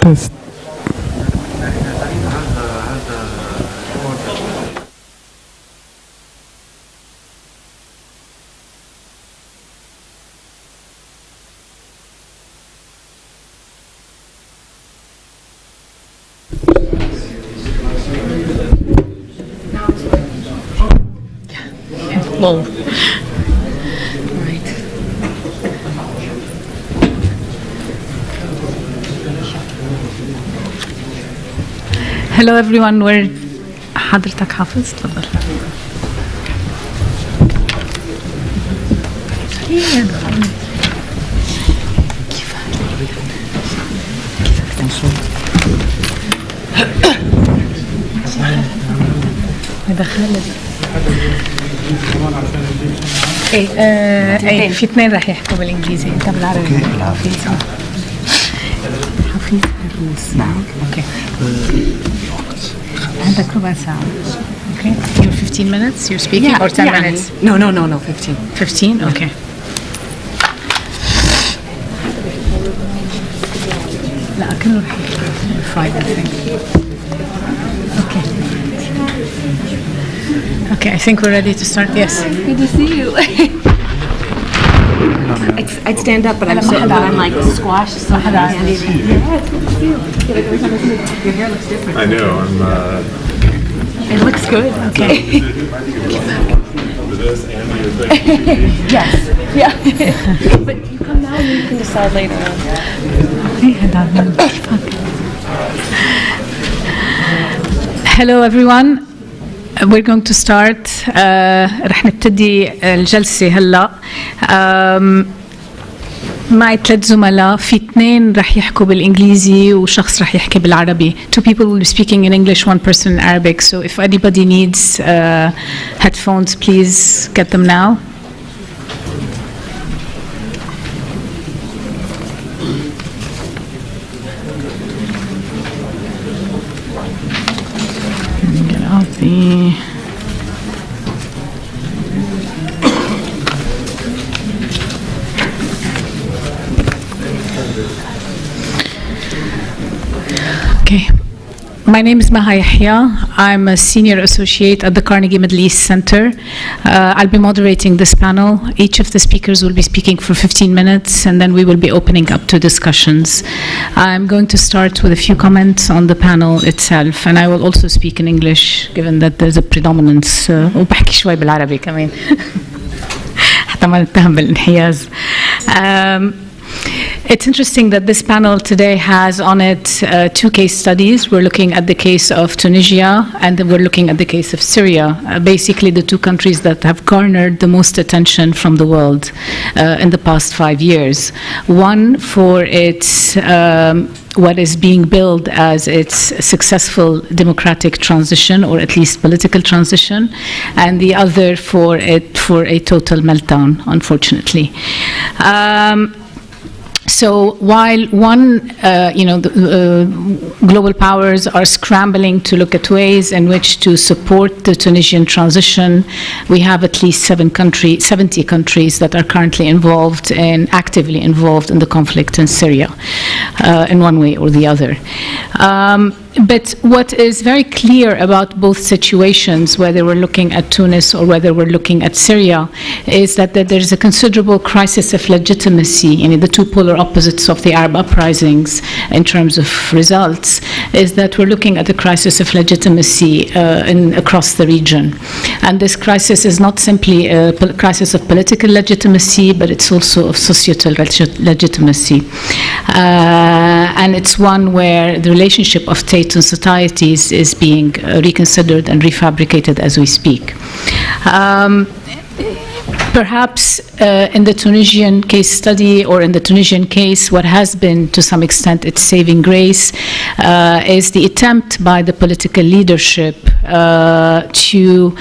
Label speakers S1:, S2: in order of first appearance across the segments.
S1: تست.
S2: Whoa. Hello everyone, we're حضرتك حافظ تفضل. هذا خالد. ايه في اثنين راح يحكوا بالانجليزي، انت بالعربي. حفيظ هروس. نعم. اوكي. عندك ربع ساعة. Okay. You're 15 minutes. You're speaking or 10 minutes?
S3: No. 15.
S2: 15. Okay. لا كله راح يحكوا Friday I think. Okay. Okay. I think we're ready to start. Yes.
S3: Good to see you. I'd stand up, but I'm sitting, but I'm like squashed. So handy. Yeah, it's good to see you. Your hair looks different.
S4: I know.
S3: It looks good.
S2: Okay.
S4: For this and your thing.
S3: Yes. Yeah. But you come now and you can decide later on.
S2: Hello everyone. We're going to start. رح نبتدي الجلسة هلا. معي 3 زملاء، في 2 رح يحكوا بالإنجليزي وشخص رح يحكي بالعربي. 2 people will be speaking in English, 1 person in Arabic. So if anybody needs headphones, please get them now. Get out the... Okay. My name is Yahya. I'm a senior associate at the Carnegie Middle East Center. I'll be moderating this panel. Each of the speakers will be speaking for 15 minutes, and then we will be opening up to discussions. I'm going to start with a few comments on the panel itself, and I will also speak in English, given that there's a predominance. وبحكي شوي بالعربي كمان. حتى ما نتهم بالانحياز. It's interesting that this panel today has on it 2 case studies. We're looking at the case of Tunisia, and then we're looking at the case of Syria, basically the 2 countries that have garnered the most attention from the world in the past 5 years. One for its what is being billed as its successful democratic transition, or at least political transition, and the other for a total meltdown, unfortunately. So while global powers are scrambling to look at ways in which to support the Tunisian transition, we have at least 70 countries that are currently actively involved in the conflict in Syria, in one way or the other. But what is very clear about both situations, whether we're looking at Tunis or whether we're looking at Syria, is that there's a considerable crisis of legitimacy. The 2 polar opposites of the Arab uprisings in terms of results is that we're looking at a crisis of legitimacy across the region. And this crisis is not simply a crisis of political legitimacy, but it's also of societal legitimacy. And it's one where the relationship of state and societies is being reconsidered and refabricated as we speak. Perhaps in the Tunisian case study, or in the Tunisian case, what has been to some extent its saving grace is the attempt by the political leadership to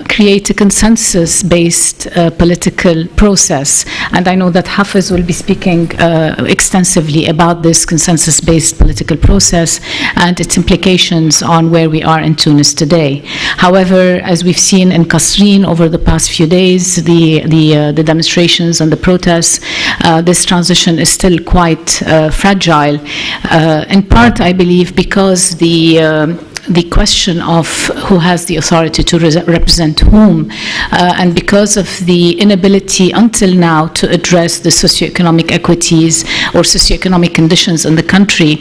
S2: create a consensus-based political process. And I know that Hafez will be speaking extensively about this consensus-based political process and its implications on where we are in Tunis today. However, as we've seen in Kasserine over the past few days, the demonstrations and the protests, this transition is still quite fragile, in part, I believe, because the question of who has the authority to represent whom, and because of the inability until now to address the socioeconomic equities or socioeconomic conditions in the country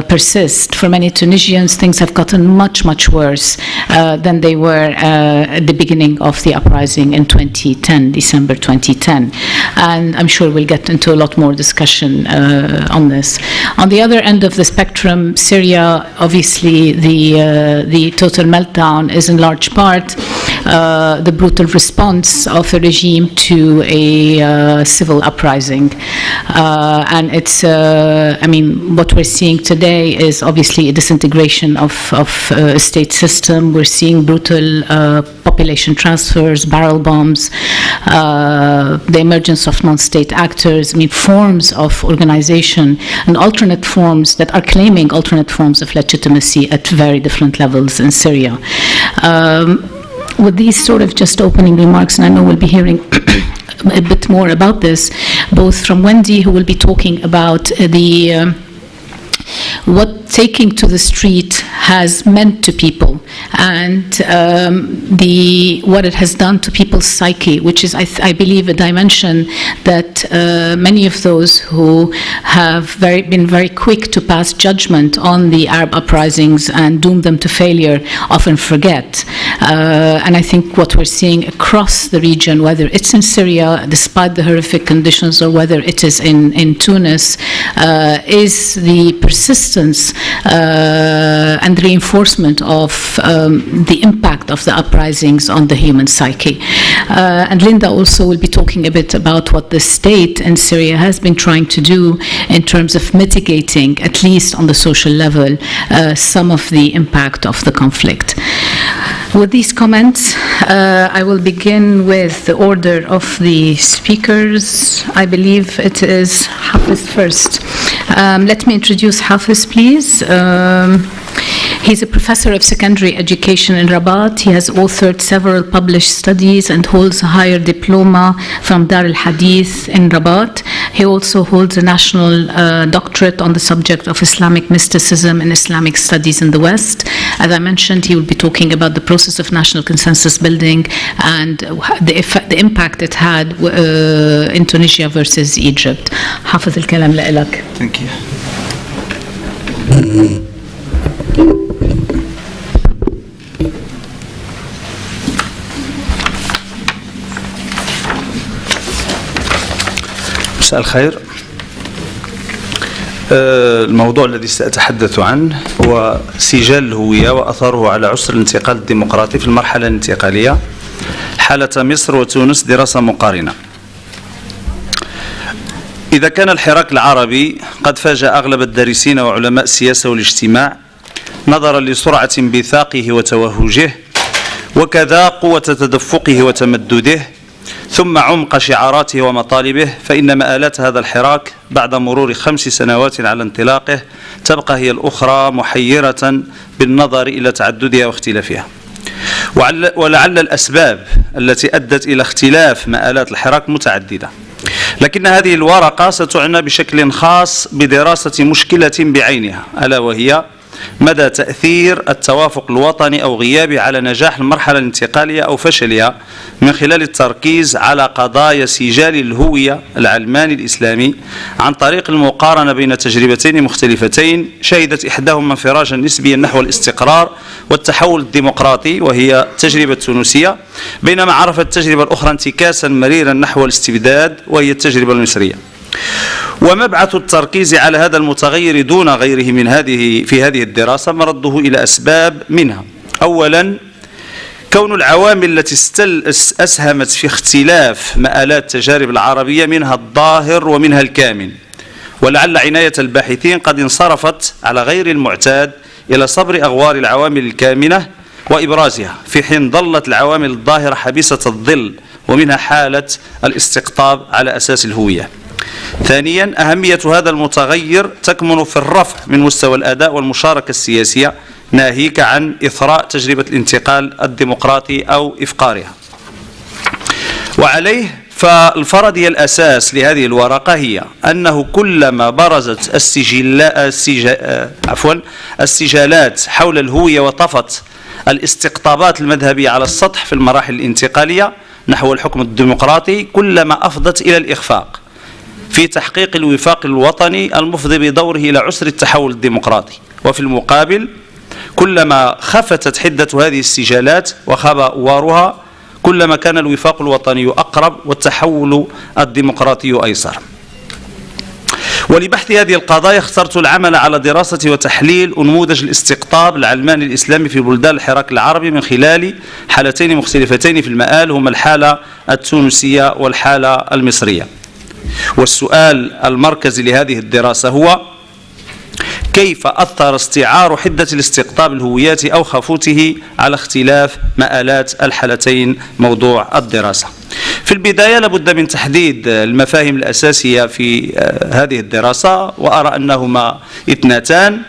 S2: persist. For many Tunisians, things have gotten much, much worse than they were at the beginning of the uprising in 2010, December 2010. And I'm sure we'll get into a lot more discussion on this. On the other end of the spectrum, Syria, obviously, the total meltdown is in large part the brutal response of a regime to a civil uprising. And it's, I mean, what we're seeing today is obviously a disintegration of a state system. We're seeing brutal population transfers, barrel bombs, the emergence of non-state actors, I mean, forms of organization and alternate forms that are claiming alternate forms of legitimacy at very different levels in Syria. With these sort of just opening remarks, and I know we'll be hearing a bit more about this, both from Weyndie, who will be talking about what taking to the street has meant to people and what it has done to people's psyche, which is, I believe, a dimension that many of those who have been very quick to pass judgment on the Arab uprisings and doom them to failure often forget. And I think what we're seeing across the region, whether it's in Syria, despite the horrific conditions, or whether it is in Tunis, is the persistence and reinforcement of the impact of the uprisings on the human psyche. And Lynda also will be talking a bit about what the state in Syria has been trying to do in terms of mitigating, at least on the social level, some of the impact of the conflict. With these comments, I will begin with the order of the speakers. I believe it is Hafez first. Let me introduce Hafez, please. He's a professor of secondary education in Rabat. He has authored several published studies and holds a higher diploma from Dar al-Hadith in Rabat. He also holds a national doctorate on the subject of Islamic mysticism and Islamic studies in the West. As I mentioned, he will be talking about the process of national consensus building and the impact it had in Tunisia versus Egypt. حافظ الكلام لك.
S1: Thank you. مساء الخير. الموضوع الذي سأتحدث عنه هو سجال الهوية وأثره على عسر الانتقال الديمقراطي في المرحلة الانتقالية حالة مصر وتونس، دراسة مقارنة. إذا كان الحراك العربي قد فاجأ أغلب الدارسين وعلماء السياسة والاجتماع نظرا لسرعة انبثاقه وتوهجه وكذا قوة تدفقه وتمدده ثم عمق شعاراته ومطالبه، فإن مآلات هذا الحراك بعد مرور 5 سنوات على انطلاقه تبقى هي الأخرى محيرة بالنظر إلى تعددها واختلافها. ولعل الأسباب التي أدت إلى اختلاف مآلات الحراك متعددة، لكن هذه الورقة ستعنى بشكل خاص بدراسة مشكلة بعينها، ألا وهي مدى تأثير التوافق الوطني أو غيابه على نجاح المرحلة الانتقالية أو فشلها، من خلال التركيز على قضايا سجال الهوية العلماني الإسلامي عن طريق المقارنة بين تجربتين مختلفتين شهدت إحداهما انفراجا نسبيا نحو الاستقرار والتحول الديمقراطي وهي التجربة التونسية، بينما عرفت التجربة الأخرى انتكاسا مريرا نحو الاستبداد وهي التجربة المصرية. ومبعث التركيز على هذا المتغير دون غيره في هذه الدراسة مرده إلى أسباب، منها أولا كون العوامل التي أسهمت في اختلاف مآلات التجارب العربية منها الظاهر ومنها الكامن، ولعل عناية الباحثين قد انصرفت على غير المعتاد إلى صبر أغوار العوامل الكامنة وإبرازها، في حين ظلت العوامل الظاهرة حبيسة الظل، ومنها حالة الاستقطاب على أساس الهوية. ثانيا، أهمية هذا المتغير تكمن في الرفع من مستوى الأداء والمشاركة السياسية، ناهيك عن إثراء تجربة الانتقال الديمقراطي أو إفقارها. وعليه فالفرضية الأساس لهذه الورقة هي أنه كلما برزت السجالات حول الهوية وطفت الاستقطابات المذهبية على السطح في المراحل الانتقالية نحو الحكم الديمقراطي، كلما أفضت إلى الإخفاق في تحقيق الوفاق الوطني المفضي بدوره إلى عسر التحول الديمقراطي. وفي المقابل كلما خفتت حدة هذه السجالات وخاب أوارها، كلما كان الوفاق الوطني أقرب والتحول الديمقراطي أيسر. ولبحث هذه القضايا اخترت العمل على دراسة وتحليل أنموذج الاستقطاب العلماني الإسلامي في بلدان الحراك العربي من خلال حالتين مختلفتين في المآل، هما الحالة التونسية والحالة المصرية. والسؤال المركزي لهذه الدراسة هو: كيف أثر استعار حدة الاستقطاب الهوياتي أو خفوته على اختلاف مآلات الحالتين موضوع الدراسة؟ في البداية لابد من تحديد المفاهيم الأساسية في هذه الدراسة، وأرى أنهما اثنتان: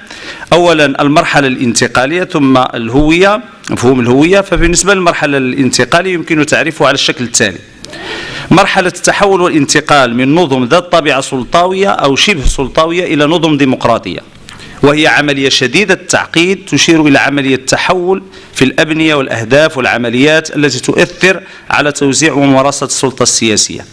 S1: أولا المرحلة الانتقالية، ثم الهوية، مفهوم الهوية. فبالنسبة للمرحلة الانتقالية يمكن تعريفها على الشكل التالي: مرحلة التحول والانتقال من نظم ذات طابعة سلطوية أو شبه سلطوية إلى نظم ديمقراطية، وهي عملية شديدة التعقيد تشير إلى عملية تحول في الأبنية والأهداف والعمليات التي تؤثر على توزيع وممارسة السلطة السياسية.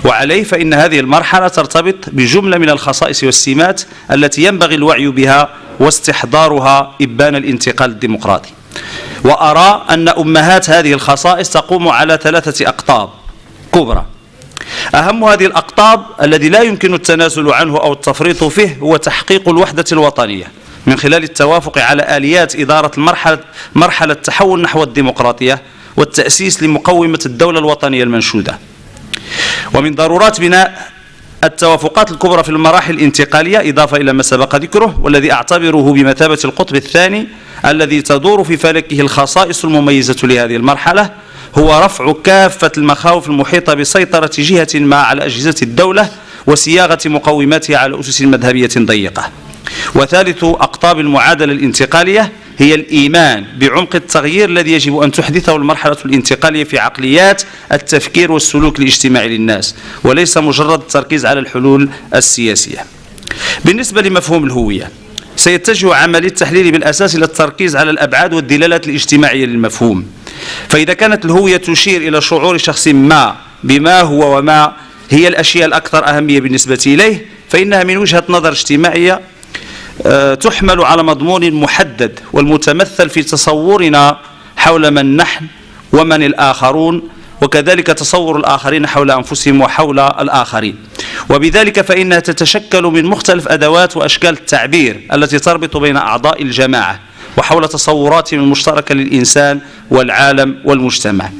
S1: وعليه فإن هذه المرحلة ترتبط بجملة من الخصائص والسمات التي ينبغي الوعي بها واستحضارها إبان الانتقال الديمقراطي. وأرى أن أمهات هذه الخصائص تقوم على 3 أقطاب كبرى. أهم هذه الأقطاب الذي لا يمكن التنازل عنه أو التفريط فيه هو تحقيق الوحدة الوطنية من خلال التوافق على آليات إدارة مرحلة التحول نحو الديمقراطية والتأسيس لمقومة الدولة الوطنية المنشودة. ومن ضرورات بناء التوافقات الكبرى في المراحل الانتقالية، إضافة إلى ما سبق ذكره والذي أعتبره بمثابة القطب الثاني الذي تدور في فلكه الخصائص المميزة لهذه المرحلة، هو رفع كافة المخاوف المحيطة بسيطرة جهة ما على أجهزة الدولة وصياغة مقوماتها على أسس مذهبية ضيقة. وثالث أقطاب المعادلة الانتقالية هي الإيمان بعمق التغيير الذي يجب أن تحدثه المرحلة الانتقالية في عقليات التفكير والسلوك الاجتماعي للناس، وليس مجرد التركيز على الحلول السياسية. بالنسبة لمفهوم الهوية، سيتجه عملية التحليل بالأساس إلى التركيز على الأبعاد والدلالات الاجتماعية للمفهوم. فإذا كانت الهوية تشير إلى شعور شخص ما بما هو وما هي الأشياء الأكثر أهمية بالنسبة إليه، فإنها من وجهة نظر اجتماعية تحمل على مضمون محدد والمتمثل في تصورنا حول من نحن ومن الآخرون، وكذلك تصور الآخرين حول أنفسهم وحول الآخرين. وبذلك فإنها تتشكل من مختلف أدوات وأشكال التعبير التي تربط بين أعضاء الجماعة وحول تصوراتهم المشتركة للإنسان والعالم والمجتمع.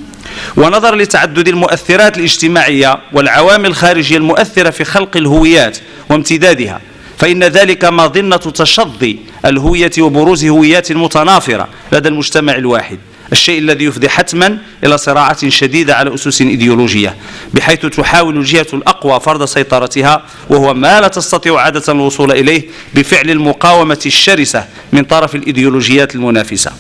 S1: ونظرا لتعدد المؤثرات الاجتماعية والعوامل الخارجية المؤثرة في خلق الهويات وامتدادها، فإن ذلك مظنة تشظي الهوية وبروز هويات متنافرة لدى المجتمع الواحد، الشيء الذي يفضي حتما إلى صراعات شديدة على أسس إيديولوجية، بحيث تحاول الجهة الأقوى فرض سيطرتها، وهو ما لا تستطيع عادة الوصول إليه بفعل المقاومة الشرسة من طرف الإيديولوجيات المنافسة.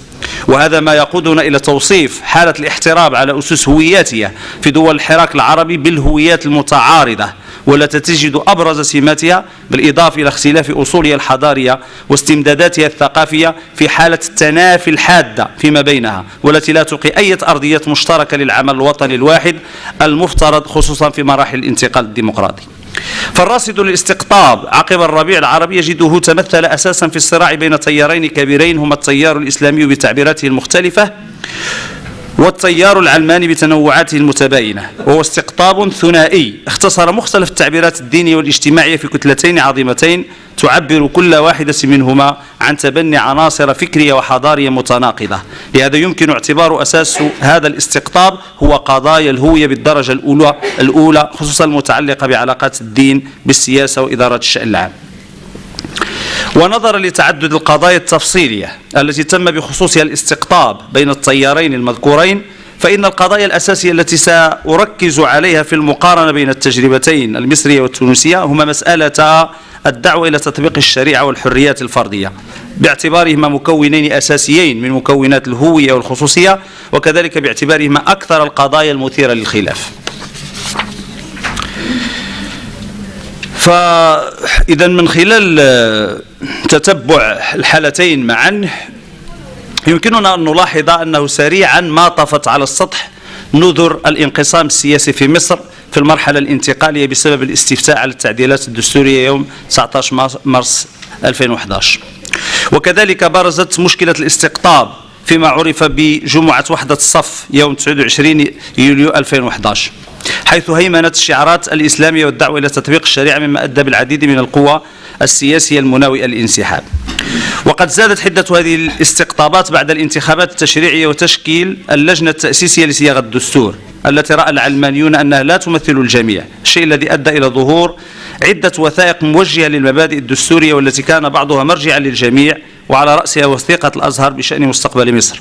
S1: وهذا ما يقودنا إلى توصيف حالة الاحتراب على أسس هوياتها في دول الحراك العربي بالهويات المتعارضة، والتي تجد أبرز سماتها بالإضافة إلى اختلاف أصولها الحضارية واستمداداتها الثقافية في حالة التنافي الحادة فيما بينها، والتي لا تلقي أي أرضية مشتركة للعمل الوطني الواحد المفترض خصوصا في مراحل الانتقال الديمقراطي. فالراصد للاستقطاب عقب الربيع العربي يجده تمثل أساسا في الصراع بين تيارين كبيرين هما التيار الإسلامي بتعبيراته المختلفة والتيار العلماني بتنوعاته المتباينة، وهو استقطاب ثنائي اختصر مختلف التعبيرات الدينية والاجتماعية في كتلتين عظيمتين تعبر كل واحدة منهما عن تبني عناصر فكرية وحضارية متناقضة. لهذا يمكن اعتبار أساس هذا الاستقطاب هو قضايا الهوية بالدرجة الأولى، خصوصا المتعلقة بعلاقات الدين بالسياسة وإدارة الشأن العام. ونظرا لتعدد القضايا التفصيلية التي تم بخصوصها الاستقطاب بين التيارين المذكورين، فإن القضايا الأساسية التي سأركز عليها في المقارنة بين التجربتين المصرية والتونسية هما مسألة الدعوة إلى تطبيق الشريعة والحريات الفردية باعتبارهما مكونين أساسيين من مكونات الهوية والخصوصية، وكذلك باعتبارهما أكثر القضايا المثيرة للخلاف. فإذا من خلال تتبع الحالتين معا يمكننا أن نلاحظ أنه سريعا ما طفت على السطح نذر الانقسام السياسي في مصر في المرحلة الانتقالية بسبب الاستفتاء على التعديلات الدستورية يوم 19 مارس 2011. وكذلك برزت مشكلة الاستقطاب فيما عرف بجمعة وحدة الصف يوم 29 يوليو 2011، حيث هيمنت الشعارات الإسلامية والدعوة إلى تطبيق الشريعة، مما أدى بالعديد من القوى السياسية المناوئة للانسحاب. وقد زادت حدة هذه الاستقطابات بعد الانتخابات التشريعية وتشكيل اللجنة التأسيسية لصياغة الدستور التي رأى العلمانيون أنها لا تمثل الجميع، الشيء الذي أدى إلى ظهور عدة وثائق موجهة للمبادئ الدستورية والتي كان بعضها مرجعا للجميع، وعلى رأسها وثيقة الأزهر بشأن مستقبل مصر.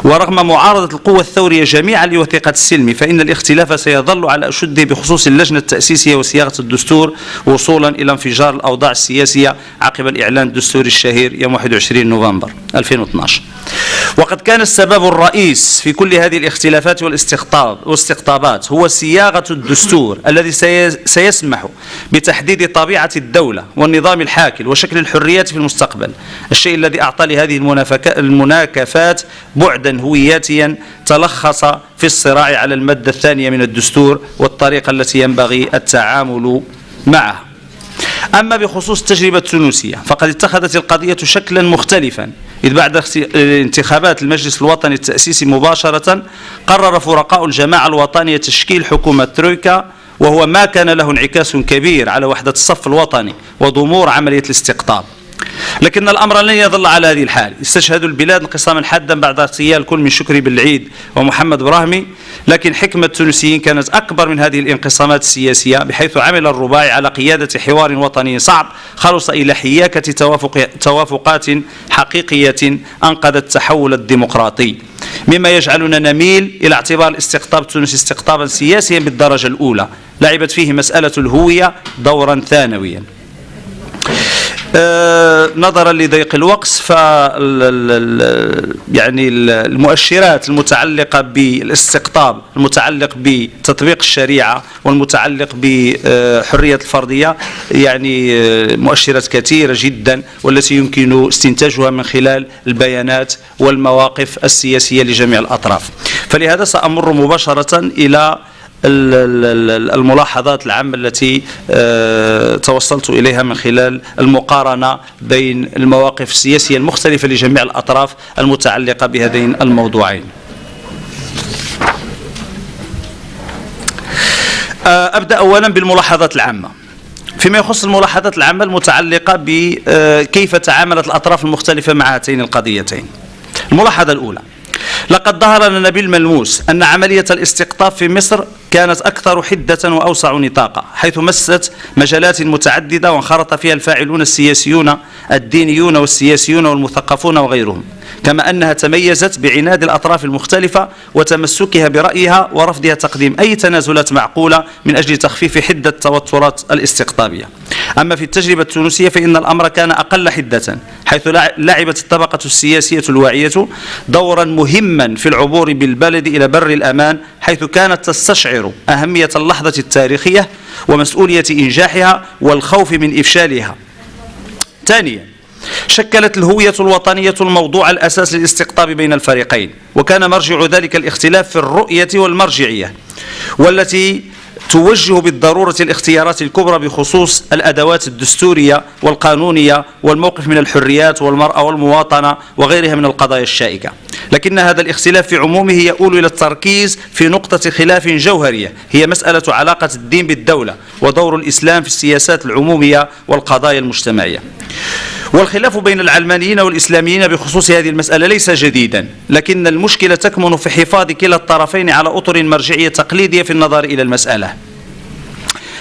S1: ورغم معارضة القوى الثورية جميعا لوثيقة السلم، فإن الاختلاف سيظل على أشده بخصوص اللجنة التأسيسية وصياغة الدستور وصولا إلى انفجار الأوضاع السياسية عقب الإعلان الدستوري الشهير يوم 21 نوفمبر 2012. وقد كان السبب الرئيس في كل هذه الاختلافات والاستقطابات هو صياغة الدستور الذي سيسمح بتحديد طبيعة الدولة والنظام الحاكم وشكل الحريات في المستقبل، الشيء الذي أعطى لهذه المناكفات بعدا هوياتيا تلخص في الصراع على المادة الثانية من الدستور والطريقة التي ينبغي التعامل معها. أما بخصوص التجربة التونسية فقد اتخذت القضية شكلا مختلفا، إذ بعد انتخابات المجلس الوطني التأسيسي مباشرة قرر فرقاء الجماعة الوطنية تشكيل حكومة ترويكا، وهو ما كان له انعكاس كبير على وحدة الصف الوطني وضمور عملية الاستقطاب. لكن الأمر لن يظل على هذه الحال، استشهد البلاد انقساما حادا بعد اغتيال كل من شكري بالعيد ومحمد براهمي، لكن حكمة التونسيين كانت أكبر من هذه الانقسامات السياسية، بحيث عمل الرباعي على قيادة حوار وطني صعب خلص إلى حياكة توافقات حقيقية أنقذت التحول الديمقراطي، مما يجعلنا نميل إلى اعتبار الاستقطاب التونسي استقطابا سياسيا بالدرجة الأولى، لعبت فيه مسألة الهوية دورا ثانويا. نظرا لضيق الوقت يعني المؤشرات المتعلقة بالاستقطاب المتعلق بتطبيق الشريعة والمتعلق بحرية الفردية يعني مؤشرات كثيرة جدا، والتي يمكن استنتاجها من خلال البيانات والمواقف السياسية لجميع الأطراف. فلهذا سأمر مباشرة إلى الملاحظات العامة التي توصلت إليها من خلال المقارنة بين المواقف السياسية المختلفة لجميع الأطراف المتعلقة بهذين الموضوعين. أبدأ أولا بالملاحظات العامة. فيما يخص الملاحظات العامة المتعلقة بكيف تعاملت الأطراف المختلفة مع هاتين القضيتين. الملاحظة الأولى: لقد ظهر لنا بالملموس أن عملية الاستقطاب في مصر كانت أكثر حدة وأوسع نطاقا، حيث مست مجالات متعددة وانخرط فيها الفاعلون السياسيون الدينيون والسياسيون والمثقفون وغيرهم، كما أنها تميزت بعناد الأطراف المختلفة وتمسكها برأيها ورفضها تقديم أي تنازلات معقولة من أجل تخفيف حدة التوترات الاستقطابية. أما في التجربة التونسية فإن الأمر كان أقل حدة، حيث لعبت الطبقة السياسية الواعية دورا مهما في العبور بالبلد إلى بر الأمان، حيث كانت تستشعر أهمية اللحظة التاريخية ومسؤولية إنجاحها والخوف من إفشالها. ثانيا، شكلت الهوية الوطنية الموضوع الأساس للاستقطاب بين الفريقين، وكان مرجع ذلك الاختلاف في الرؤية والمرجعية، والتي توجه بالضرورة الاختيارات الكبرى بخصوص الأدوات الدستورية والقانونية والموقف من الحريات والمرأة والمواطنة وغيرها من القضايا الشائكة. لكن هذا الاختلاف في عمومه يؤول إلى التركيز في نقطة خلاف جوهرية، هي مسألة علاقة الدين بالدولة ودور الإسلام في السياسات العمومية والقضايا المجتمعية. والخلاف بين العلمانيين والإسلاميين بخصوص هذه المسألة ليس جديدا، لكن المشكلة تكمن في حفاظ كلا الطرفين على أطر مرجعية تقليدية في النظر إلى المسألة.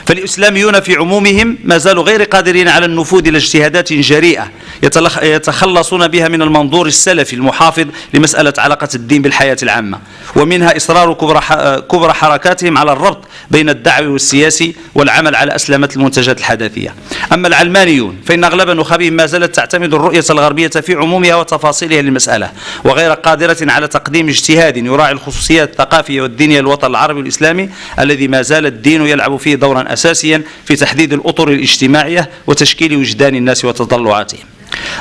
S1: فالإسلاميون في عمومهم ما زالوا غير قادرين على النفوذ إلى اجتهادات جريئة يتخلصون بها من المنظور السلفي المحافظ لمسألة علاقة الدين بالحياة العامة، ومنها إصرار كبرى حركاتهم على الربط بين الدعوي والسياسي والعمل على أسلمة المنتجات الحداثية. أما العلمانيون فإن أغلب نخبهم ما زالت تعتمد الرؤية الغربية في عمومها وتفاصيلها للمسألة، وغير قادرة على تقديم اجتهاد يراعي الخصوصيات الثقافية والدينية للوطن العربي والإسلامي الذي ما زال الدين يلعب فيه دورا أساسيا في تحديد الأطر الاجتماعية وتشكيل وجدان الناس وتطلعاتهم.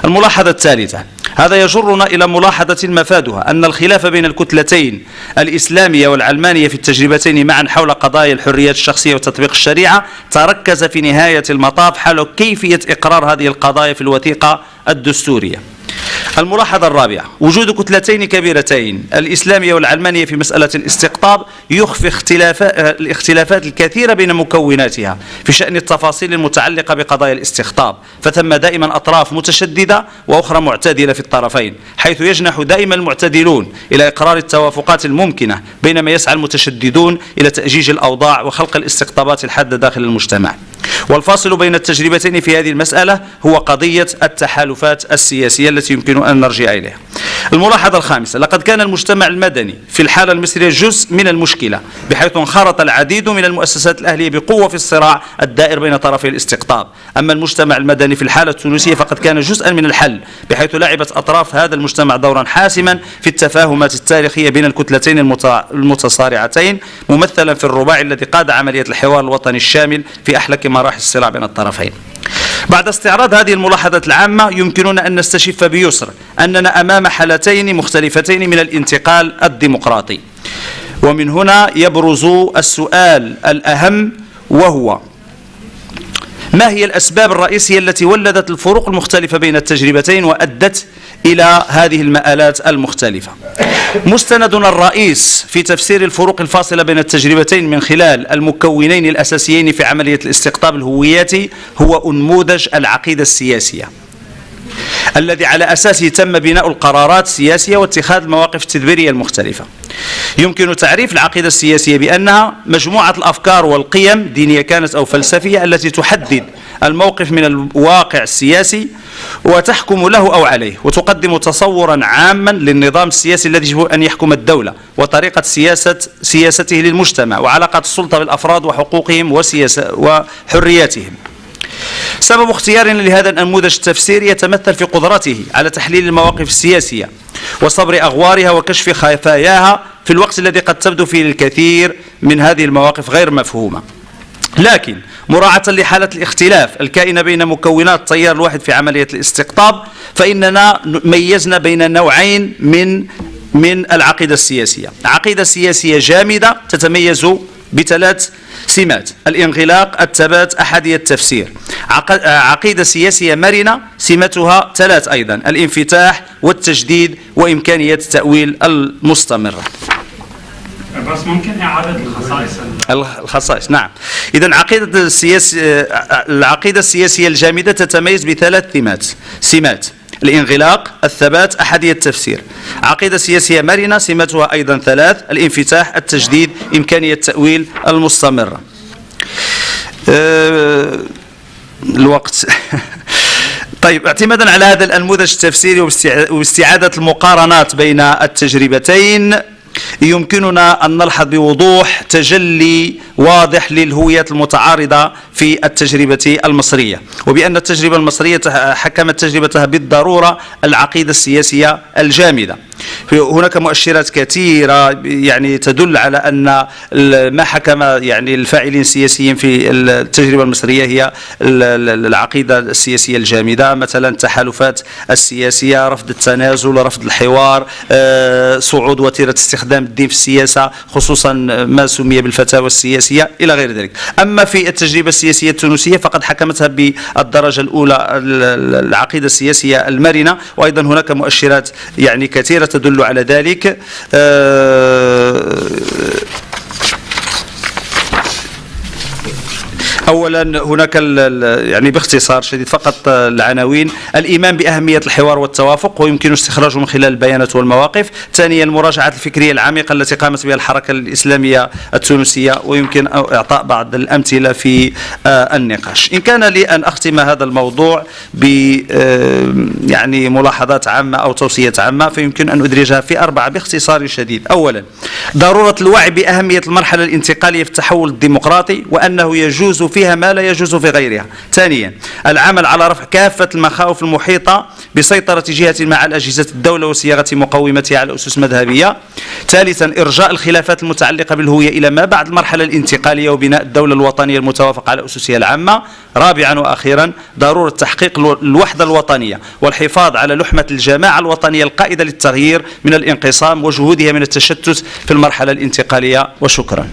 S1: الملاحظة الثالثة، هذا يجرنا إلى ملاحظة مفادها أن الخلاف بين الكتلتين الإسلامية والعلمانية في التجربتين معا حول قضايا الحريات الشخصية وتطبيق الشريعة تركز في نهاية المطاف حول كيفية إقرار هذه القضايا في الوثيقة الدستورية. الملاحظة الرابعة، وجود كتلتين كبيرتين الإسلامية والعلمانية في مسألة الاستقطاب يخفي الاختلافات الكثيرة بين مكوناتها في شأن التفاصيل المتعلقة بقضايا الاستقطاب، فثم دائما أطراف متشددة وأخرى معتدلة في الطرفين، حيث يجنح دائما المعتدلون إلى إقرار التوافقات الممكنة بينما يسعى المتشددون إلى تأجيج الأوضاع وخلق الاستقطابات الحادة داخل المجتمع. والفاصل بين التجربتين في هذه المسألة هو قضية التحالفات السياسية التي يمكن أن نرجع إليها. الملاحظة الخامسة، لقد كان المجتمع المدني في الحالة المصرية جزء من المشكلة، بحيث انخرط العديد من المؤسسات الأهلية بقوة في الصراع الدائر بين طرفي الاستقطاب. أما المجتمع المدني في الحالة التونسية فقد كان جزءا من الحل، بحيث لعبت أطراف هذا المجتمع دورا حاسما في التفاهمات التاريخية بين الكتلتين المتصارعتين، ممثلا في الرباعي الذي قاد عملية الحوار الوطني الشامل في أحلك مراحل الصراع بين الطرفين. بعد استعراض هذه الملاحظات العامة يمكننا أن نستشف بيسر أننا أمام حالتين مختلفتين من الانتقال الديمقراطي، ومن هنا يبرز السؤال الأهم، وهو ما هي الأسباب الرئيسية التي ولدت الفروق المختلفة بين التجربتين وأدت إلى هذه المآلات المختلفة. مستندنا الرئيس في تفسير الفروق الفاصلة بين التجربتين من خلال المكونين الأساسيين في عملية الاستقطاب الهوياتي هو أنموذج العقيدة السياسية الذي على أساسه تم بناء القرارات السياسية واتخاذ المواقف التدبيرية المختلفة. يمكن تعريف العقيدة السياسية بأنها مجموعة الأفكار والقيم دينية كانت أو فلسفية التي تحدد الموقف من الواقع السياسي وتحكم له أو عليه، وتقدم تصورا عاما للنظام السياسي الذي يجب أن يحكم الدولة وطريقة سياسته للمجتمع وعلاقة السلطة بالأفراد وحقوقهم وحرياتهم. سبب اختيارنا لهذا النموذج التفسيري يتمثل في قدرته على تحليل المواقف السياسية وصبر أغوارها وكشف خفاياها في الوقت الذي قد تبدو فيه الكثير من هذه المواقف غير مفهومة. لكن مراعاة لحالة الاختلاف الكائنة بين مكونات التيار الواحد في عملية الاستقطاب، فإننا ميزنا بين نوعين من العقيدة السياسية. عقيدة سياسية جامدة تتميز بثلاث سمات: الانغلاق، الثبات، أحادية التفسير. عقيدة سياسية مرنة سمتها ثلاث أيضا: الانفتاح والتجديد وإمكانية التأويل المستمرة.
S4: بس ممكن إعادة
S1: الخصائص. نعم. إذن العقيدة السياسية الجامدة تتميز بثلاث سمات: الانغلاق، الثبات، أحادية التفسير. عقيدة سياسية مرنة سمتها أيضا ثلاث: الانفتاح، التجديد، إمكانية التأويل المستمرة. الوقت. طيب، اعتمادا على هذا النموذج التفسيري واستعادة المقارنات بين التجربتين يمكننا أن نلحظ بوضوح تجلي واضح للهويات المتعارضة في التجربة المصرية، وبأن التجربة المصرية حكمت تجربتها بالضرورة العقيدة السياسية الجامدة. هناك مؤشرات كثيرة تدل على أن ما حكم الفاعلين السياسيين في التجربة المصرية هي العقيدة السياسية الجامدة، مثلا التحالفات السياسية، رفض التنازل، رفض الحوار، صعود وتيرة استخدام الدين في السياسة، خصوصا ما سمي بالفتاوى السياسية إلى غير ذلك. أما في التجربة السياسية التونسية فقد حكمتها بالدرجة الأولى العقيدة السياسية المرنة، وأيضا هناك مؤشرات كثيرة تدل على ذلك. أولا هناك يعني باختصار شديد فقط العناوين: الإيمان بأهمية الحوار والتوافق ويمكن استخراجه من خلال البيانات والمواقف. ثانيا المراجعة الفكرية العميقة التي قامت بها الحركة الإسلامية التونسية ويمكن إعطاء بعض الأمثلة في النقاش. إن كان لي أن أختم هذا الموضوع ب يعني ملاحظات عامة أو توصيات عامة فيمكن أن أدرجها في 4 باختصار شديد. أولا ضرورة الوعي بأهمية المرحلة الانتقالية في التحول الديمقراطي وأنه يجوز فيها ما لا يجوز في غيرها. ثانيا العمل على رفع كافة المخاوف المحيطة بسيطرة جهة مع الأجهزة الدولة وصياغة مقومتها على أسس مذهبية. ثالثا إرجاء الخلافات المتعلقة بالهوية إلى ما بعد المرحلة الانتقالية وبناء الدولة الوطنية المتوافق على أسسها العامة. رابعا وأخيرا ضرورة تحقيق الوحدة الوطنية والحفاظ على لحمة الجماعة الوطنية القائدة للتغيير من الانقسام وجهودها من التشتت في المرحلة الانتقالية. وشكرا.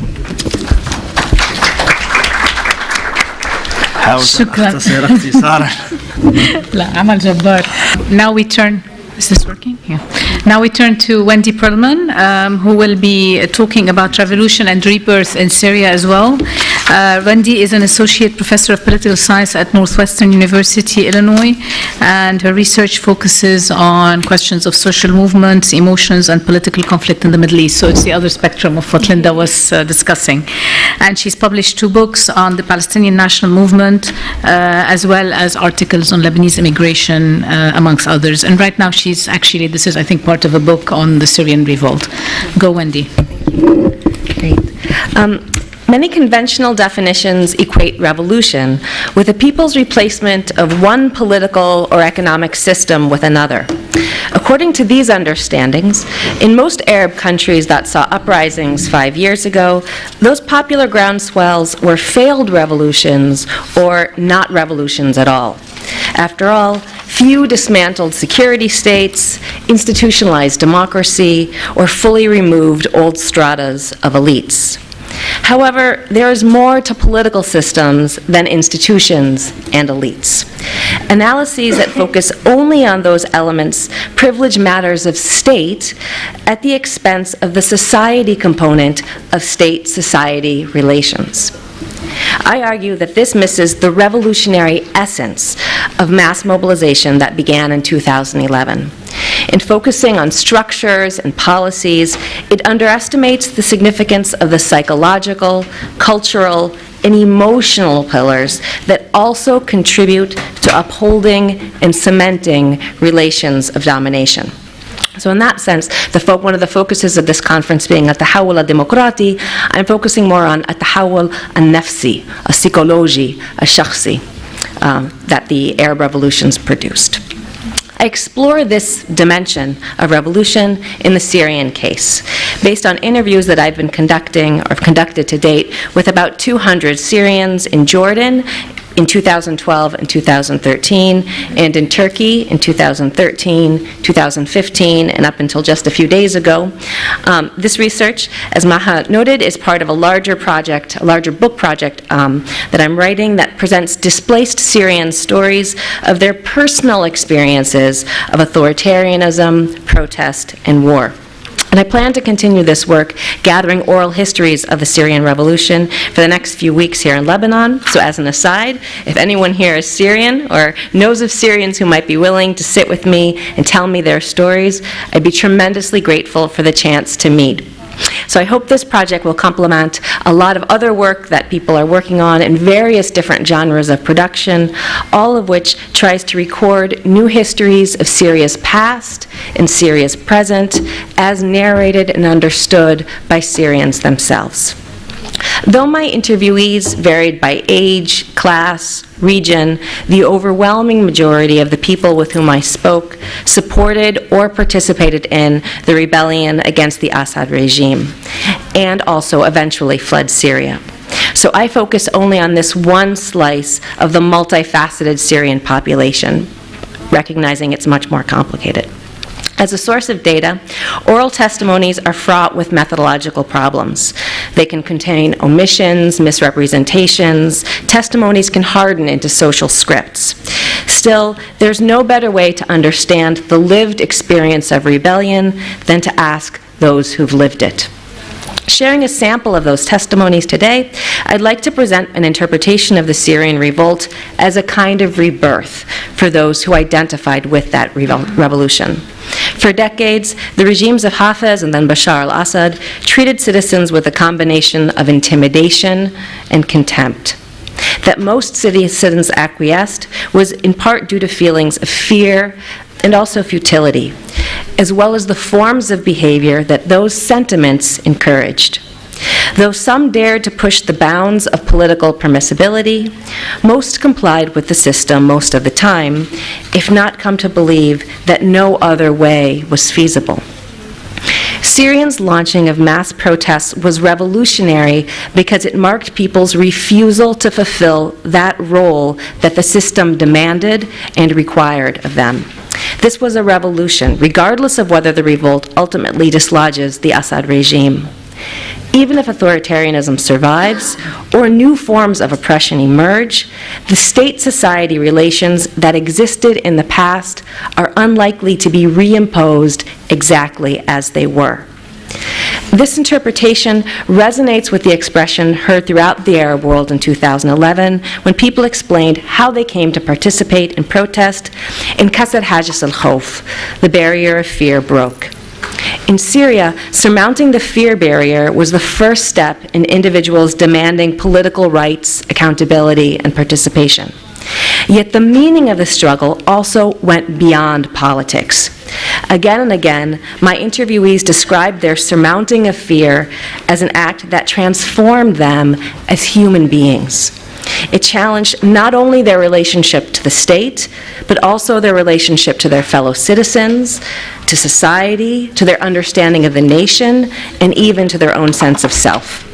S2: شكرا.
S1: اختصارا.
S2: لا عمل جبار. Now we turn. Is this working? Yeah. Now we turn to Windey Pearlman, who will be talking about revolution and rebirth in Syria as well. Windey is an associate professor of political science at Northwestern University, Illinois, and her research focuses on questions of social movements, emotions, and political conflict in the Middle East. So it's the other spectrum of what Linda was discussing. And she's published 2 books on the Palestinian national movement, as well as articles on Lebanese immigration, amongst others. And right now she's actually, this is I think part of a book on the Syrian revolt. Go, Windey.
S3: Great. Many conventional definitions equate revolution with a people's replacement of one political or economic system with another. According to these understandings, in most Arab countries that saw uprisings 5 years ago, those popular groundswells were failed revolutions or not revolutions at all. After all, few dismantled security states, institutionalized democracy, or fully removed old stratas of elites. However, there is more to political systems than institutions and elites. Analyses that focus only on those elements privilege matters of state at the expense of the society component of state-society relations. I argue that this misses the revolutionary essence of mass mobilization that began in 2011. In focusing on structures and policies, it underestimates the significance of the psychological, cultural, and emotional pillars that also contribute to upholding and cementing relations of domination. So in that sense, one of the focuses of this conference being التحول الديمقراطي, I'm focusing more on التحول النفسي, a psychology, a shakhsi, that the Arab revolutions produced. I explore this dimension of revolution in the Syrian case, based on interviews that I've been conducted to date with about 200 Syrians in Jordan, in 2012 and 2013, and in Turkey in 2013, 2015, and up until just a few days ago. This research, as Maha noted, is part of a larger project, a larger book project that I'm writing that presents displaced Syrian stories of their personal experiences of authoritarianism, protest, and war. And I plan to continue this work, gathering oral histories of the Syrian revolution for the next few weeks here in Lebanon. So as an aside, if anyone here is Syrian or knows of Syrians who might be willing to sit with me and tell me their stories, I'd be tremendously grateful for the chance to meet. So I hope this project will complement a lot of other work that people are working on in various different genres of production, all of which tries to record new histories of Syria's past and Syria's present as narrated and understood by Syrians themselves. Though my interviewees varied by age, class, region, the overwhelming majority of the people with whom I spoke supported or participated in the rebellion against the Assad regime, and also eventually fled Syria. So I focus only on this one slice of the multifaceted Syrian population, recognizing it's much more complicated. As a source of data, oral testimonies are fraught with methodological problems. They can contain omissions, misrepresentations. Testimonies can harden into social scripts. Still, there's no better way to understand the lived experience of rebellion than to ask those who've lived it. Sharing a sample of those testimonies today, I'd like to present an interpretation of the Syrian revolt as a kind of rebirth for those who identified with that revolution. For decades, the regimes of Hafez and then Bashar al-Assad treated citizens with a combination of intimidation and contempt. That most citizens acquiesced was in part due to feelings of fear and also futility, as well as the forms of behavior that those sentiments encouraged. Though some dared to push the bounds of political permissibility, most complied with the system most of the time, if not come to believe that no other way was feasible. Syrians' launching of mass protests was revolutionary because it marked people's refusal to fulfill that role that the system demanded and required of them. This was a revolution, regardless of whether the revolt ultimately dislodges the Assad regime. Even if authoritarianism survives or new forms of oppression emerge, the state-society relations that existed in the past are unlikely to be reimposed exactly as they were. This interpretation resonates with the expression heard throughout the Arab world in 2011 when people explained how they came to participate in protest in Kasr Hajis al-Khawf, the barrier of fear broke. In Syria, surmounting the fear barrier was the first step in individuals demanding political rights, accountability, and participation. Yet the meaning of the struggle also went beyond politics. Again and again, my interviewees described their surmounting of fear as an act that transformed them as human beings. It challenged not only their relationship to the state, but also their relationship to their fellow citizens, to society, to their understanding of the nation, and even to their own sense of self.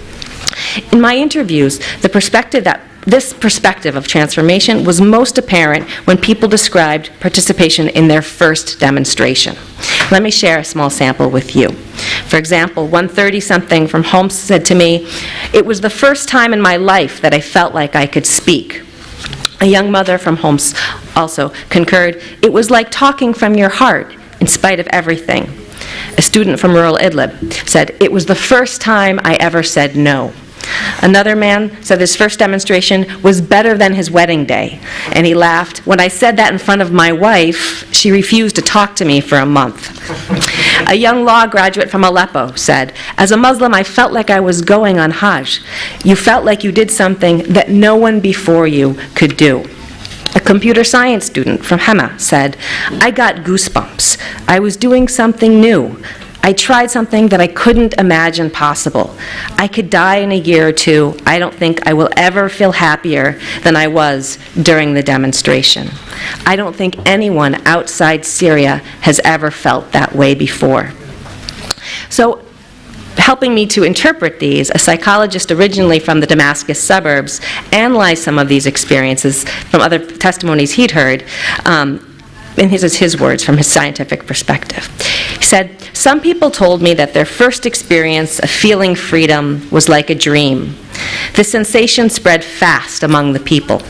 S3: In my interviews, this perspective of transformation was most apparent when people described participation in their first demonstration. Let me share a small sample with you. For example, one 30-something from Homs said to me, "It was the first time in my life that I felt like I could speak." A young mother from Homs also concurred, "It was like talking from your heart in spite of everything." A student from rural Idlib said, "It was the first time I ever said no." Another man said his first demonstration was better than his wedding day, and he laughed. "When I said that in front of my wife, she refused to talk to me for a month." A young law graduate from Aleppo said, "As a Muslim, I felt like I was going on Hajj. You felt like you did something that no one before you could do." A computer science student from Hama said, "I got goosebumps. I was doing something new. I tried something that I couldn't imagine possible. I could die in a year or two. I don't think I will ever feel happier than I was during the demonstration. I don't think anyone outside Syria has ever felt that way before." So, helping me to interpret these, a psychologist originally from the Damascus suburbs analyzed some of these experiences from other testimonies he'd heard, and his words from his scientific perspective. He said, "Some people told me that their first experience of feeling freedom was like a dream. The sensation spread fast among the people.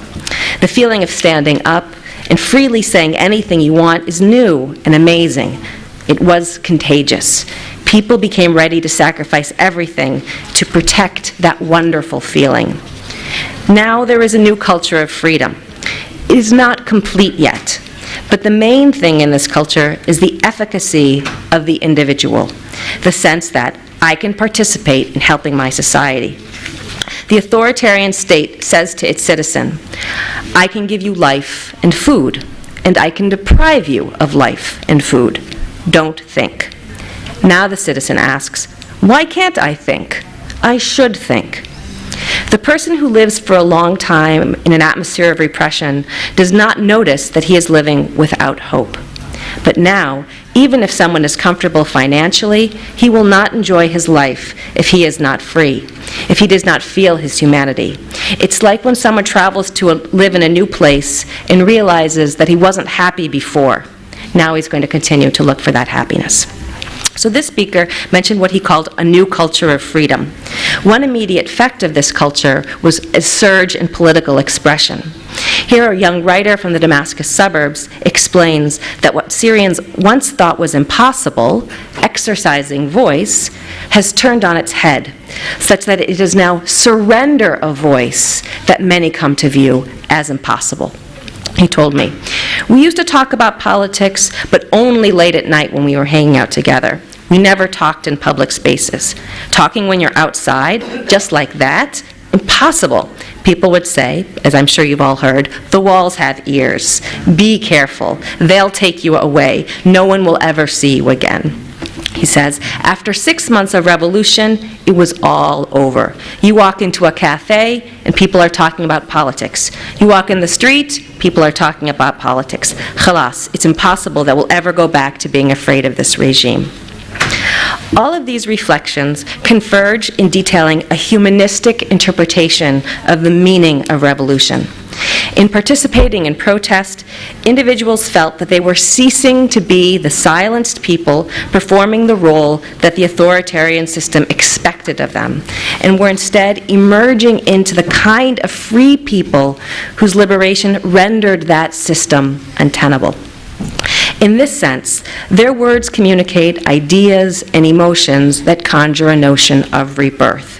S3: The feeling of standing up and freely saying anything you want is new and amazing. It was contagious. People became ready to sacrifice everything to protect that wonderful feeling. Now there is a new culture of freedom. It is not complete yet. But the main thing in this culture is the efficacy of the individual, the sense that I can participate in helping my society. The authoritarian state says to its citizen, I can give you life and food, and I can deprive you of life and food. Don't think. Now the citizen asks, why can't I think? I should think. The person who lives for a long time in an atmosphere of repression does not notice that he is living without hope. But now, even if someone is comfortable financially, he will not enjoy his life if he is not free, if he does not feel his humanity. It's like when someone travels to live in a new place and realizes that he wasn't happy before. Now he's going to continue to look for that happiness. So this speaker mentioned what he called a new culture of freedom. One immediate effect of this culture was a surge in political expression. Here, a young writer from the Damascus suburbs explains that what Syrians once thought was impossible, exercising voice, has turned on its head, such that it is now surrender of voice that many come to view as impossible. He told me, "We used to talk about politics, but only late at night when we were hanging out together. We never talked in public spaces. Talking when you're outside, just like that, impossible." People would say, as I'm sure you've all heard, "The walls have ears. Be careful. They'll take you away. No one will ever see you again." He says, after 6 months of revolution, it was all over. You walk into a cafe and people are talking about politics. You walk in the street, people are talking about politics. Khalas, it's impossible that we'll ever go back to being afraid of this regime. All of these reflections converge in detailing a humanistic interpretation of the meaning of revolution. In participating in protest, individuals felt that they were ceasing to be the silenced people performing the role that the authoritarian system expected of them, and were instead emerging into the kind of free people whose liberation rendered that system untenable. In this sense, their words communicate ideas and emotions that conjure a notion of rebirth.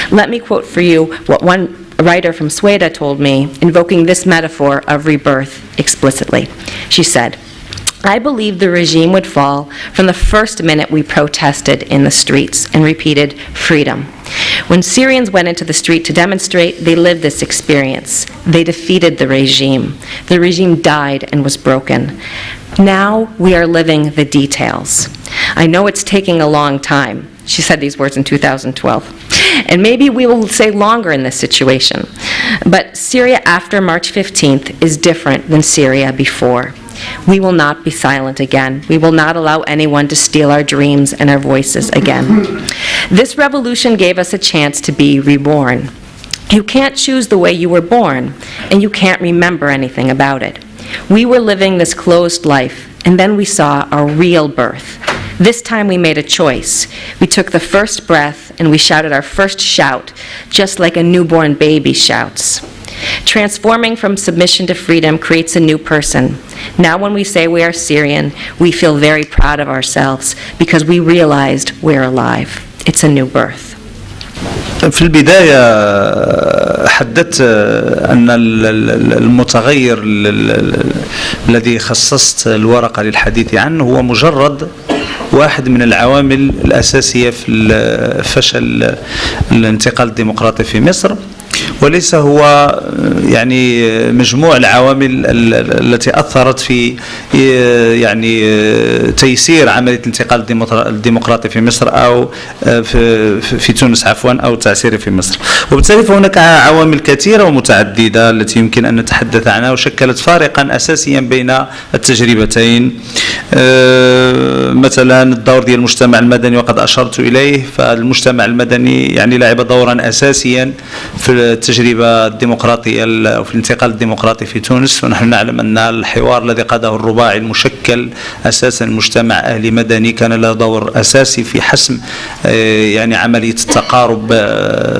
S3: Let me quote for you what one writer from Sweden told me, invoking this metaphor of rebirth explicitly. She said, "I believe the regime would fall from the first minute we protested in the streets and repeated freedom. When Syrians went into the street to demonstrate, they lived this experience. They defeated the regime. The regime died and was broken. Now we are living the details. I know it's taking a long time." She said these words in 2012. "And maybe we will say longer in this situation. But Syria after March 15th is different than Syria before. We will not be silent again. We will not allow anyone to steal our dreams and our voices again. This revolution gave us a chance to be reborn. You can't choose the way you were born, and you can't remember anything about it. We were living this closed life, and then we saw our real birth. This time we made a choice. We took the first breath and we shouted our first shout, just like a newborn baby shouts. Transforming from submission to freedom creates a new person. Now when we say we are Syrian, we feel very proud of ourselves because we realized we're alive. It's a new birth."
S1: في البداية حددت أن المتغير الذي خصصت الورقة للحديث عنه هو مجرد واحد من العوامل الأساسية في فشل الانتقال الديمقراطي في مصر، وليس هو يعني مجموع العوامل التي أثرت في يعني تيسير عملية الانتقال الديمقراطي في مصر أو في تونس عفوا أو تأثيره في مصر. وبالتالي فهناك عوامل كثيرة ومتعددة التي يمكن أن نتحدث عنها وشكلت فارقا أساسيا بين التجربتين. مثلا الدور ديال المجتمع المدني وقد أشرت إليه، فالمجتمع المدني يعني لعب دورا أساسيا في التجربة الديمقراطية أو في الانتقال الديمقراطي في تونس. ونحن نعلم أن الحوار الذي قاده الرباعي المشكل أساسا مجتمع أهلي مدني كان له دور أساسي في حسم يعني عملية التقارب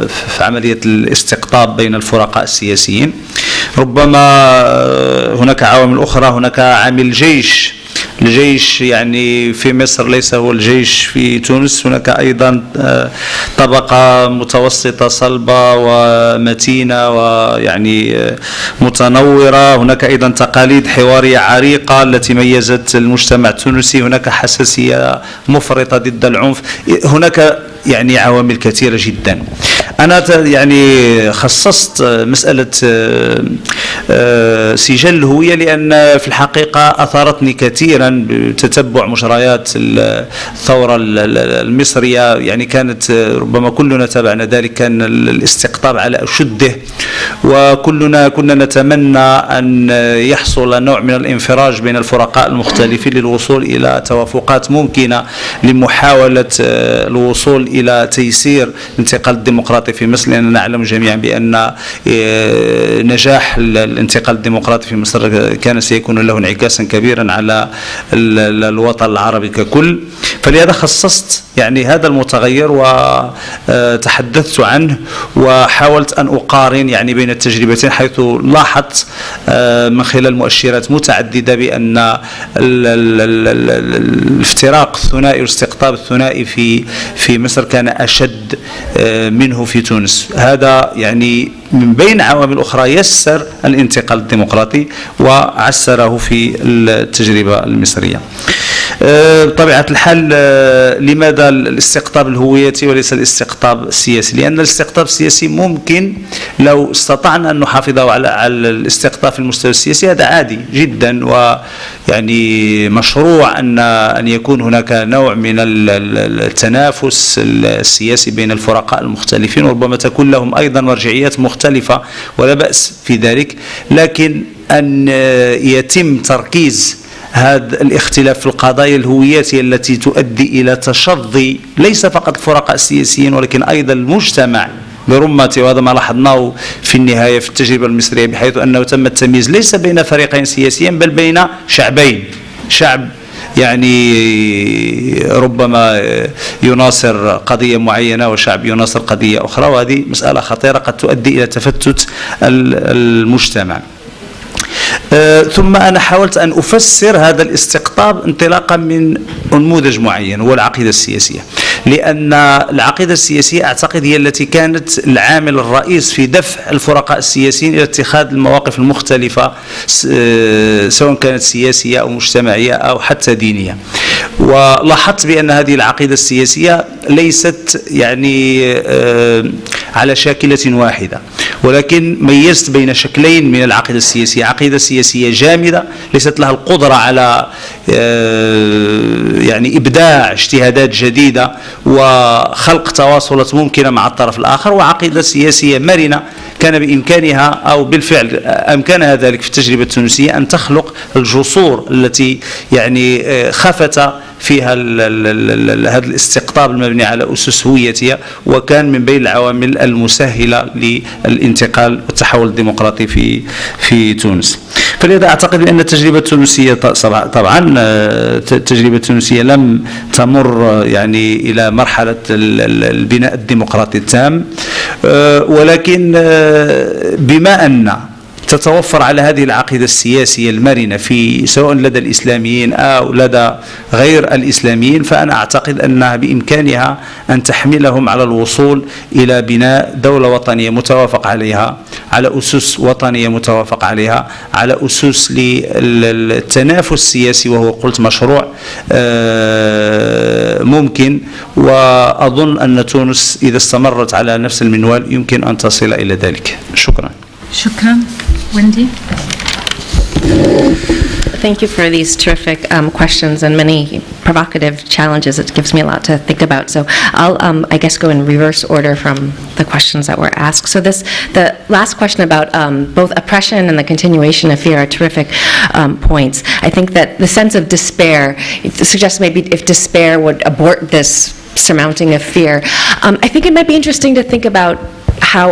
S1: في عملية الاستقطاب بين الفرقاء السياسيين. ربما هناك عوامل أخرى، هناك عامل الجيش يعني في مصر ليس هو الجيش في تونس. هناك أيضا طبقة متوسطة صلبة ومتينة ويعني متنورة. هناك أيضا تقاليد حوارية عريقة التي ميزت المجتمع التونسي. هناك حساسية مفرطة ضد العنف. هناك يعني عوامل كثيرة جدا. أنا يعني خصصت مسألة سجل الهوية لأن في الحقيقة أثارتني كثيرا بتتبع مجريات الثورة المصرية. يعني كانت ربما كلنا تابعنا ذلك، كان الاستقطاب على أشده، وكلنا كنا نتمنى أن يحصل نوع من الانفراج بين الفرقاء المختلفين للوصول إلى توافقات ممكنة لمحاولة الوصول إلى تيسير الانتقال الديمقراطي في مصر، لأننا نعلم جميعا بأن نجاح الانتقال الديمقراطي في مصر كان سيكون له انعكاسا كبيرا على الوطن العربي ككل. فلهذا خصصت يعني هذا المتغير وتحدثت عنه وحاولت أن أقارن يعني بين التجربتين، حيث لاحظت من خلال مؤشرات متعددة بأن الافتراق الثنائي والاستقطاب الثنائي في مصر كان أشد منه في تونس. هذا يعني من بين عوامل أخرى يسر الانتقال الديمقراطي وعسره في التجربة المصرية. بطبيعة الحال لماذا الاستقطاب الهويتي وليس الاستقطاب السياسي؟ لأن الاستقطاب السياسي ممكن لو استطعنا أن نحافظ على الاستقطاب في المستوى السياسي، هذا عادي جدا ويعني مشروع أن يكون هناك نوع من التنافس السياسي بين الفرقاء المختلفين، وربما تكون لهم أيضا مرجعيات مختلفة ولا بأس في ذلك، لكن أن يتم تركيز هذا الاختلاف في القضايا الهوياتية التي تؤدي إلى تشظي ليس فقط الفرقاء السياسيين ولكن أيضا المجتمع برمته، وهذا ما لاحظناه في النهاية في التجربة المصرية، بحيث أنه تم التمييز ليس بين فريقين سياسيين بل بين شعبين، شعب يعني ربما يناصر قضية معينة وشعب يناصر قضية أخرى، وهذه مسألة خطيرة قد تؤدي إلى تفتت المجتمع. ثم أنا حاولت أن أفسر هذا الاستقطاب انطلاقا من نموذج معين هو العقيدة السياسية، لأن العقيدة السياسية أعتقد هي التي كانت العامل الرئيس في دفع الفرقاء السياسيين إلى اتخاذ المواقف المختلفة سواء كانت سياسية أو مجتمعية أو حتى دينية. ولاحظت بأن هذه العقيدة السياسية ليست يعني على شاكلة واحدة، ولكن ميزت بين شكلين من العقيدة السياسية: عقيدة سياسية جامدة ليست لها القدرة على يعني إبداع اجتهادات جديدة وخلق تواصلات ممكنة مع الطرف الآخر، وعقيدة سياسية مرنة كان بإمكانها أو بالفعل أمكنها ذلك في التجربة التونسية أن تخلق الجسور التي يعني خفت فيها هذا الاستقطاب المبني على أسس هويتية، وكان من بين العوامل المسهلة للانتقال والتحول الديمقراطي في تونس. فلذا أعتقد بأن التجربة التونسية طبعا التجربة التونسية لم تمر يعني إلى مرحلة البناء الديمقراطي التام، ولكن بما أن تتوفر على هذه العقيدة السياسية المرنة في سواء لدى الإسلاميين أو لدى غير الإسلاميين، فأنا أعتقد أنها بإمكانها أن تحملهم على الوصول إلى بناء دولة وطنية متوافق عليها، على أسس وطنية متوافق عليها، على أسس للتنافس السياسي، وهو قلت مشروع ممكن. وأظن أن تونس إذا استمرت على نفس المنوال يمكن أن تصل إلى ذلك. شكرا.
S2: شكرا. ويندي.
S3: Thank you for these terrific questions and many provocative challenges. It gives me a lot to think about. So I'll, I guess, go in reverse order from the questions that were asked. So the last question about both oppression and the continuation of fear are terrific points. I think that the sense of despair, it suggests maybe if despair would abort this surmounting of fear. I think it might be interesting to think about how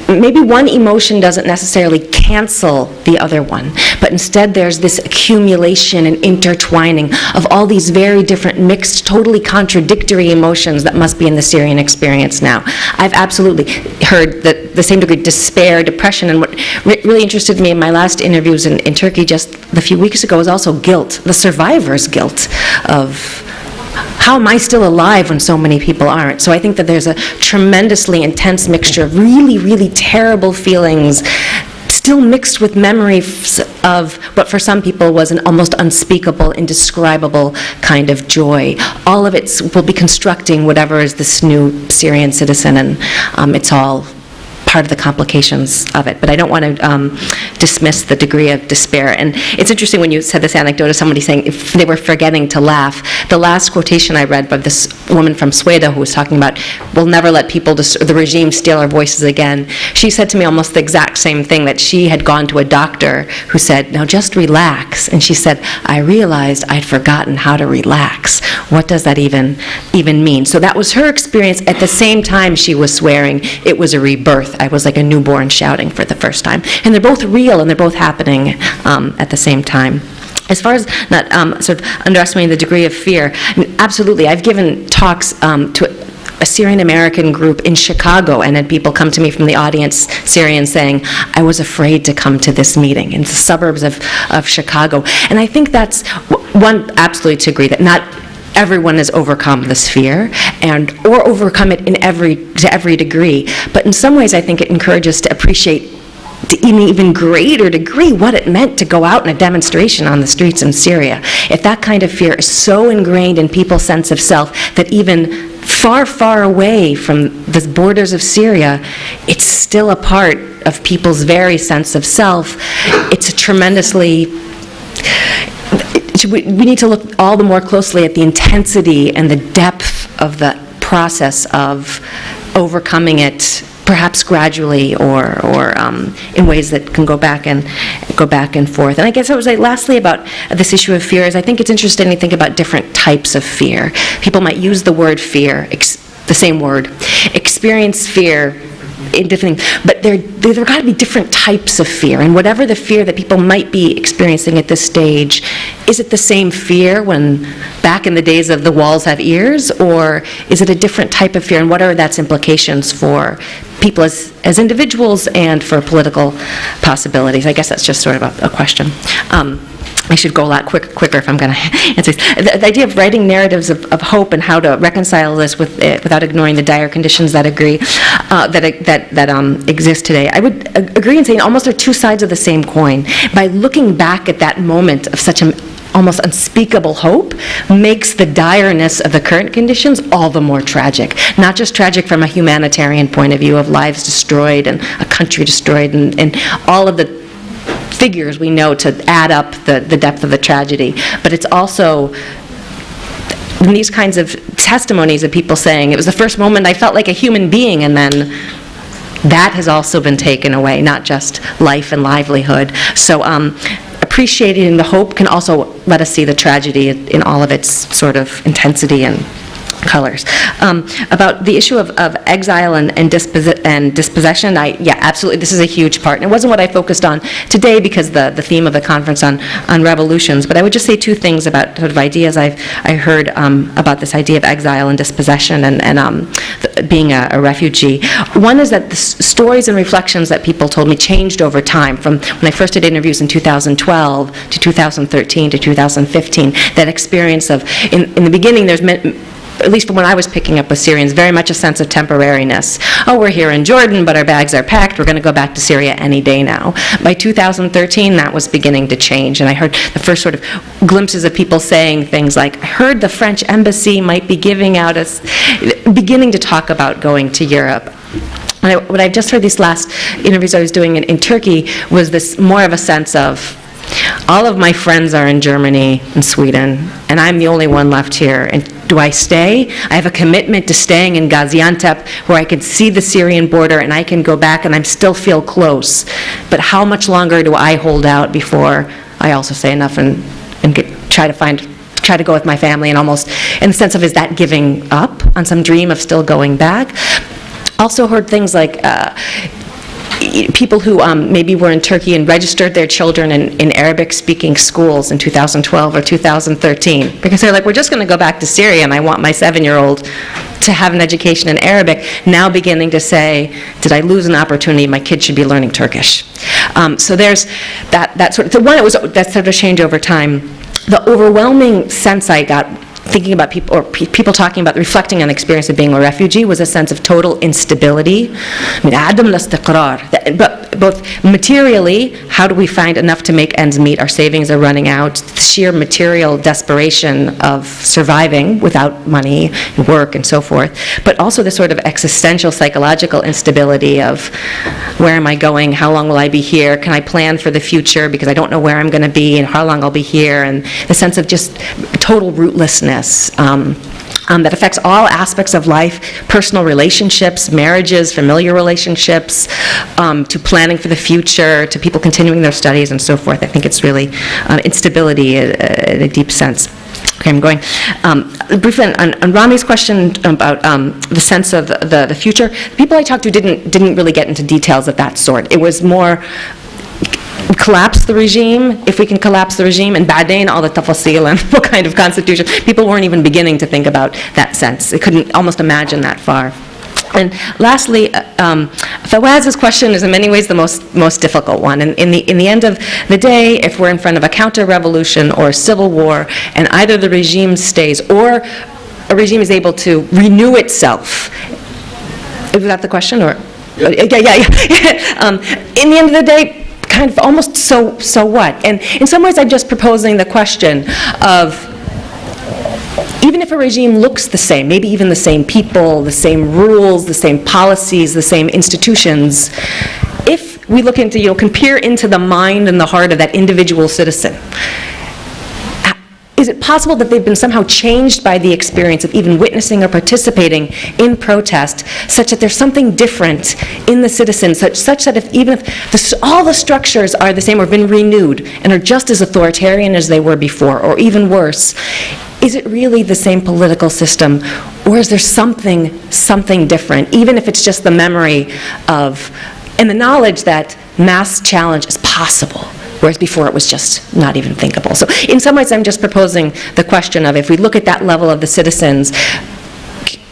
S3: maybe one emotion doesn't necessarily cancel the other one, but instead there's this accumulation and intertwining of all these very different mixed, totally contradictory emotions that must be in the Syrian experience now. I've absolutely heard that the same degree despair, depression, and what really interested me in my last interviews in Turkey just a few weeks ago was also guilt, the survivor's guilt of how am I still alive when so many people aren't? So I think that there's a tremendously intense mixture of really, really terrible feelings still mixed with memories of what for some people was an almost unspeakable, indescribable kind of joy. All of it will be constructing whatever is this new Syrian citizen, and it's all part of the complications of it. But I don't want to dismiss the degree of despair. And it's interesting when you said this anecdote of somebody saying if they were forgetting to laugh. The last quotation I read by this woman from Sweden who was talking about, we'll never let people, the regime, steal our voices again. She said to me almost the exact same thing, that she had gone to a doctor who said, now just relax. And she said, I realized I'd forgotten how to relax. What does that even mean? So that was her experience. At the same time she was swearing, it was a rebirth. I was like a newborn shouting for the first time. And they're both real and they're both happening at the same time. As far as not sort of underestimating the degree of fear, I mean, absolutely. I've given talks to a Syrian-American group in Chicago, and had people come to me from the audience, Syrians, saying, I was afraid to come to this meeting in the suburbs of Chicago. And I think that's one, absolutely to agree, that not everyone has overcome this fear, or overcome it to every degree. But in some ways, I think it encourages us to appreciate to an even greater degree what it meant to go out in a demonstration on the streets in Syria. If that kind of fear is so ingrained in people's sense of self that even far, far away from the borders of Syria, it's still a part of people's very sense of self. It's a tremendously... We need to look all the more closely at the intensity and the depth of the process of overcoming it, perhaps gradually, or in ways that can go back and forth. And I guess I would say lastly about this issue of fear is I think it's interesting to think about different types of fear. People might use the word fear, the same word, experience fear in different things, but there got to be different types of fear, and whatever the fear that people might be experiencing at this stage, is it the same fear when back in the days of the walls have ears, or is it a different type of fear, and what are that's implications for people as individuals and for political possibilities? I guess that's just sort of a question. I should go a lot quicker if I'm going to answer this. The idea of writing narratives of hope and how to reconcile this without ignoring the dire conditions that exist today. I would agree in saying almost they're two sides of the same coin. By looking back at that moment of such an almost unspeakable hope, makes the direness of the current conditions all the more tragic. Not just tragic from a humanitarian point of view of lives destroyed and a country destroyed and all of the figures we know to add up the depth of the tragedy, but it's also in these kinds of testimonies of people saying, it was the first moment I felt like a human being, and then that has also been taken away, not just life and livelihood. So appreciating the hope can also let us see the tragedy in all of its sort of intensity and colors. About the issue of exile and dispossession, yeah, absolutely, this is a huge part. And it wasn't what I focused on today because the theme of the conference on revolutions, but I would just say two things about sort of ideas I heard about this idea of exile and dispossession and being a refugee. One is that the stories and reflections that people told me changed over time from when I first did interviews in 2012 to 2013 to 2015. That experience of, in the beginning, there's at least from when I was picking up with Syrians, very much a sense of temporariness. Oh, we're here in Jordan, but our bags are packed. We're going to go back to Syria any day now. By 2013, that was beginning to change, and I heard the first sort of glimpses of people saying things like, I heard the French embassy might be beginning to talk about going to Europe. What I just heard these last interviews I was doing in Turkey was this more of a sense of, all of my friends are in Germany and Sweden, and I'm the only one left here. And do I stay? I have a commitment to staying in Gaziantep where I can see the Syrian border and I can go back and I still feel close. But how much longer do I hold out before I also say enough and try to go with my family, and almost in the sense of, is that giving up on some dream of still going back? Also heard things like people who maybe were in Turkey and registered their children in Arabic-speaking schools in 2012 or 2013, because they're like, we're just going to go back to Syria and I want my 7-year-old to have an education in Arabic, now beginning to say, did I lose an opportunity? My kid should be learning Turkish. So there's that sort of, that sort of change over time. The overwhelming sense I got thinking about people, or people talking about reflecting on the experience of being a refugee, was a sense of total instability. But both materially, how do we find enough to make ends meet? Our savings are running out. Sheer material desperation of surviving without money, work, and so forth. But also the sort of existential, psychological instability of, where am I going? How long will I be here? Can I plan for the future? Because I don't know where I'm going to be and how long I'll be here. And the sense of just total rootlessness that affects all aspects of life, personal relationships, marriages, familiar relationships, to planning for the future, to people continuing their studies and so forth. I think it's really instability in a deep sense. Okay, I'm going. Briefly on Rami's question about the sense of the future, the people I talked to didn't really get into details of that sort. It was more collapse the regime, if we can collapse the regime, and بعدين all the tafasil and what kind of constitution. People weren't even beginning to think about that sense. They couldn't almost imagine that far. And lastly, Fawaz's question is in many ways the most difficult one. And in the end of the day, if we're in front of a counter-revolution or a civil war, and either the regime stays or a regime is able to renew itself. Is that the question? Or yeah. In the end of the day, kind of almost so what? And in some ways, I'm just proposing the question of, even if a regime looks the same, maybe even the same people, the same rules, the same policies, the same institutions, if we look into, can peer into the mind and the heart of that individual citizen, is it possible that they've been somehow changed by the experience of even witnessing or participating in protest, such that there's something different in the citizens, such that even if all the structures are the same or been renewed and are just as authoritarian as they were before, or even worse, is it really the same political system, or is there something different, even if it's just the memory of, and the knowledge that mass challenge is possible, whereas before it was just not even thinkable. So in some ways, I'm just proposing the question of, if we look at that level of the citizens,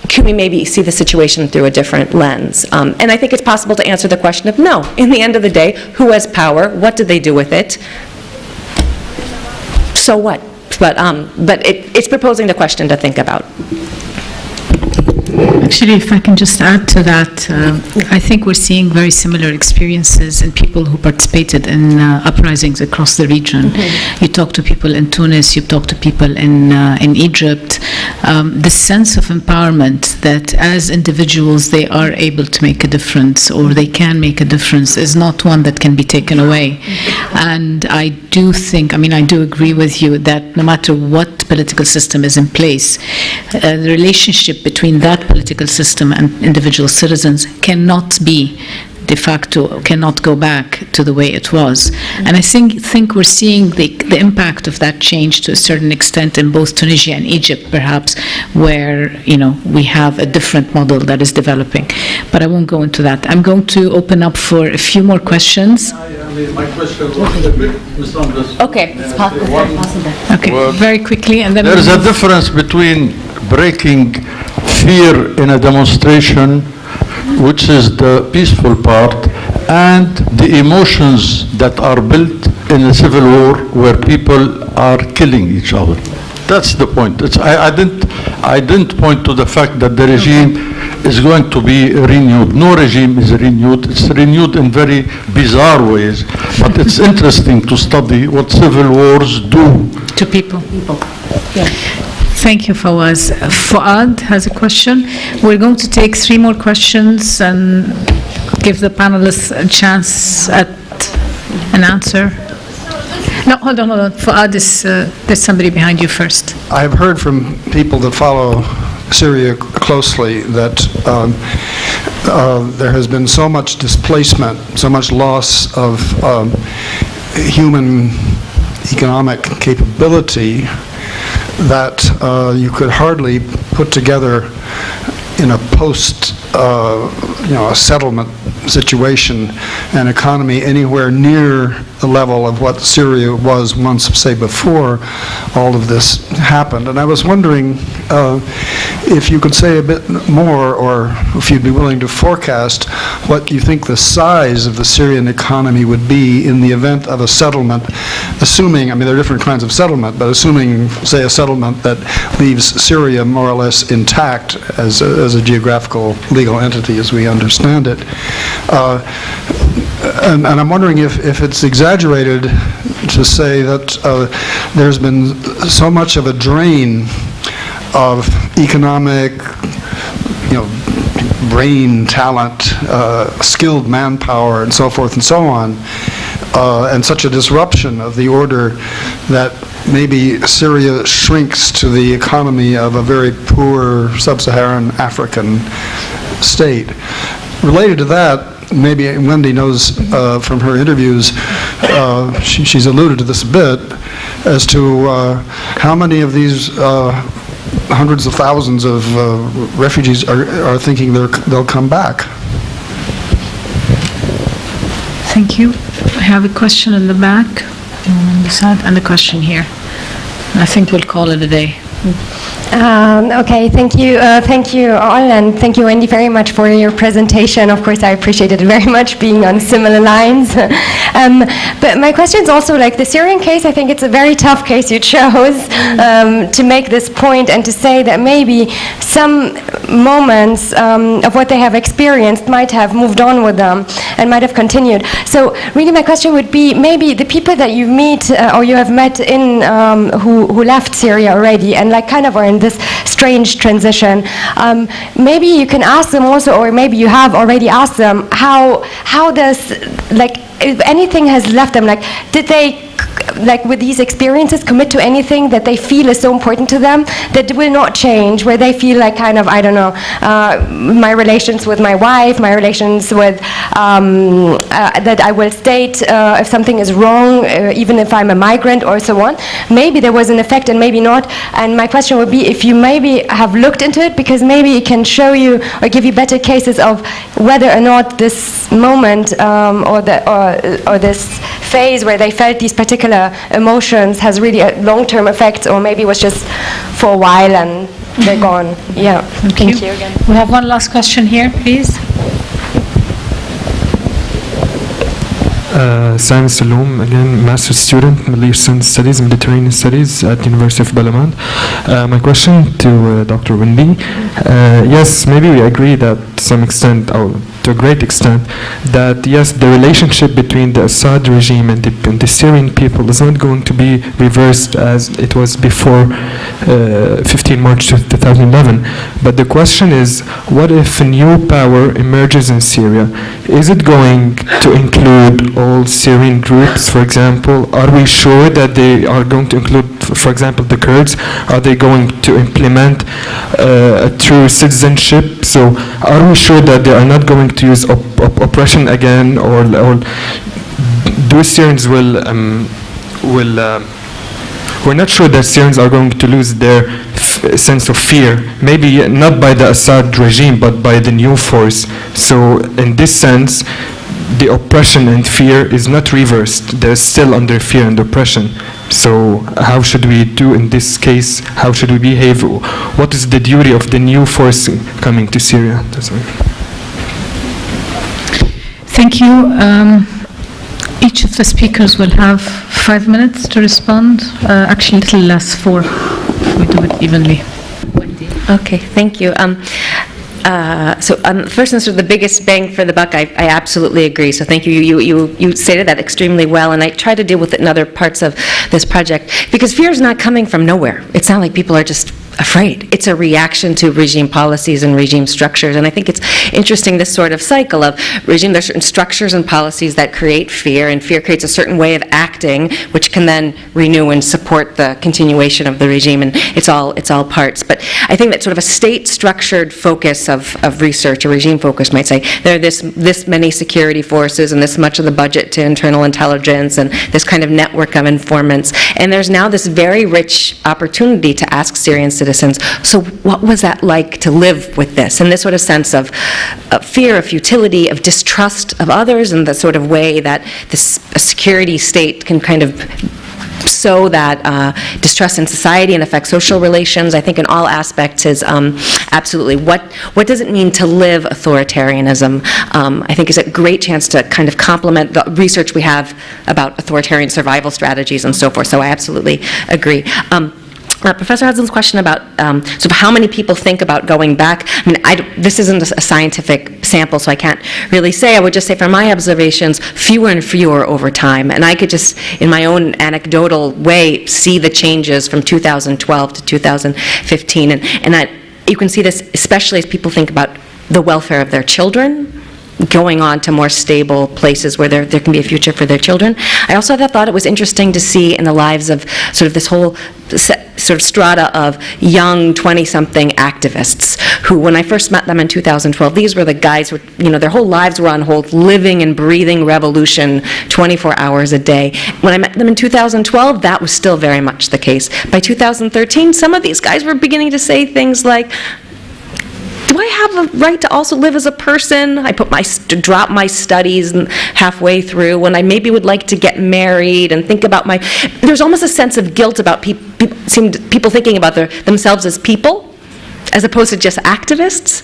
S3: can we maybe see the situation through a different lens? And I think it's possible to answer the question of, no, in the end of the day, who has power? What did they do with it? So what? But it's proposing the question to think about.
S2: Actually, if I can just add to that, I think we're seeing very similar experiences in people who participated in uprisings across the region. Mm-hmm. You talk to people in Tunis, you talk to people in Egypt. The sense of empowerment that as individuals they are able to make a difference, or they can make a difference, is not one that can be taken away. Mm-hmm. And I do think, I do agree with you that no matter what political system is in place, the relationship between that political system and individual citizens cannot be de facto, cannot go back to the way it was. And I think we're seeing the impact of that change to a certain extent in both Tunisia and Egypt, perhaps, where we have a different model that is developing. But I won't go into that. I'm going to open up for a few more questions.
S5: My question was a bit misunderstood.
S3: Okay, it's possible.
S2: Okay, well, very quickly, and then
S5: there is a difference between breaking fear in a demonstration, which is the peaceful part, and the emotions that are built in a civil war where people are killing each other. That's the point. I didn't point to the fact that the regime is going to be renewed. No regime is renewed. It's renewed in very bizarre ways. But it's interesting to study what civil wars do
S2: to people.
S3: Yeah.
S2: Thank you, Fawaz. Fuad has a question. We're going to take 3 more questions and give the panelists a chance at an answer. No, hold on. Fuad, there's somebody behind you first.
S6: I've heard from people that follow Syria closely that there has been so much displacement, so much loss of human economic capability that you could hardly put together in a post, a settlement situation, an economy anywhere near the level of what Syria was once, say, before all of this happened. And I was wondering if you could say a bit more, or if you'd be willing to forecast what you think the size of the Syrian economy would be in the event of a settlement, assuming, there are different kinds of settlement, but assuming, say, a settlement that leaves Syria more or less intact as a geographical legal entity as we understand it. And I'm wondering if it's exaggerated to say that there's been so much of a drain of economic, brain, talent, skilled manpower, and so forth and so on, and such a disruption of the order that maybe Syria shrinks to the economy of a very poor sub-Saharan African state. Related to that, maybe Wendy knows from her interviews, she's alluded to this a bit, as to how many of these hundreds of thousands of refugees are thinking they'll come back.
S2: Thank you. I have a question in the back, on the side, and a question here. I think we'll call it a day.
S7: Okay, thank you all, and thank you, Wendy, very much for your presentation. Of course, I appreciated it very much, being on similar lines. But my question is also, like, the Syrian case, I think it's a very tough case you chose to make this point and to say that maybe some moments of what they have experienced might have moved on with them and might have continued. So really my question would be, maybe the people that you meet or you have met in who left Syria already and like kind of are in this strange transition, maybe you can ask them also, or maybe you have already asked them, how does, like, if anything has left them, like, did they, like, with these experiences, commit to anything that they feel is so important to them that will not change, where they feel like kind of, I don't know, my relations with my wife, my relations with, that I will state if something is wrong, even if I'm a migrant or so on. Maybe there was an effect and maybe not. And my question would be if you maybe have looked into it, because maybe it can show you or give you better cases of whether or not this moment or this phase where they felt these particular emotions has really a long-term effect, or maybe it was just for a while and they're gone. Yeah. Thank you again.
S2: We have one last question here, please.
S8: Sam Saloom, again, master's student, Middle Eastern Studies, Mediterranean Studies at the University of Bعنوان. My question to Dr. Windey. Yes, maybe we agree that to some extent, or to a great extent, that yes, the relationship between the Assad regime and the Syrian people is not going to be reversed as it was before 15 March 2011. But the question is, what if a new power emerges in Syria? Is it going to include all Syrian groups, for example? Are we sure that they are going to include, for example, the Kurds? Are they going to implement a true citizenship? So are we sure that they are not going to use oppression again, or do Syrians we're not sure that Syrians are going to lose their sense of fear, maybe not by the Assad regime, but by the new force. So in this sense, the oppression and fear is not reversed. They're still under fear and oppression. So how should we do in this case? How should we behave? What is the duty of the new force coming to Syria?
S2: Thank you. Each of the speakers will have 5 minutes to respond. Actually, a little less, 4. We do it evenly.
S3: Okay, thank you. So first, and sort of the biggest bang for the buck, I absolutely agree. So thank you. You stated that extremely well, and I try to deal with it in other parts of this project, because fear is not coming from nowhere. It's not like people are just afraid. It's a reaction to regime policies and regime structures. And I think it's interesting, this sort of cycle of regime. There's certain structures and policies that create fear, and fear creates a certain way of acting, which can then renew and support the continuation of the regime. And it's all parts. But I think that sort of a state-structured focus of research, a regime focus might say, there are this many security forces and this much of the budget to internal intelligence and this kind of network of informants. And there's now this very rich opportunity to ask Syrian citizens, so what was that like to live with this? And this sort of sense of fear, of futility, of distrust of others, and the sort of way that a security state can kind of sow that distrust in society and affect social relations, I think in all aspects is absolutely what does it mean to live authoritarianism. I think is a great chance to kind of complement the research we have about authoritarian survival strategies and so forth. So I absolutely agree. Professor Hudson's question about sort of how many people think about going back. I mean, this isn't a scientific sample, so I can't really say. I would just say from my observations, fewer and fewer over time. And I could just, in my own anecdotal way, see the changes from 2012 to 2015. And you can see this especially as people think about the welfare of their children, going on to more stable places where there can be a future for their children. I also thought it was interesting to see in the lives of sort of this whole sort of strata of young 20-something activists who, when I first met them in 2012, these were the guys who, their whole lives were on hold, living and breathing revolution 24 hours a day. When I met them in 2012, that was still very much the case. By 2013, some of these guys were beginning to say things like, do I have a right to also live as a person? I drop my studies halfway through when I maybe would like to get married and think about there's almost a sense of guilt about people thinking about themselves as people, as opposed to just activists,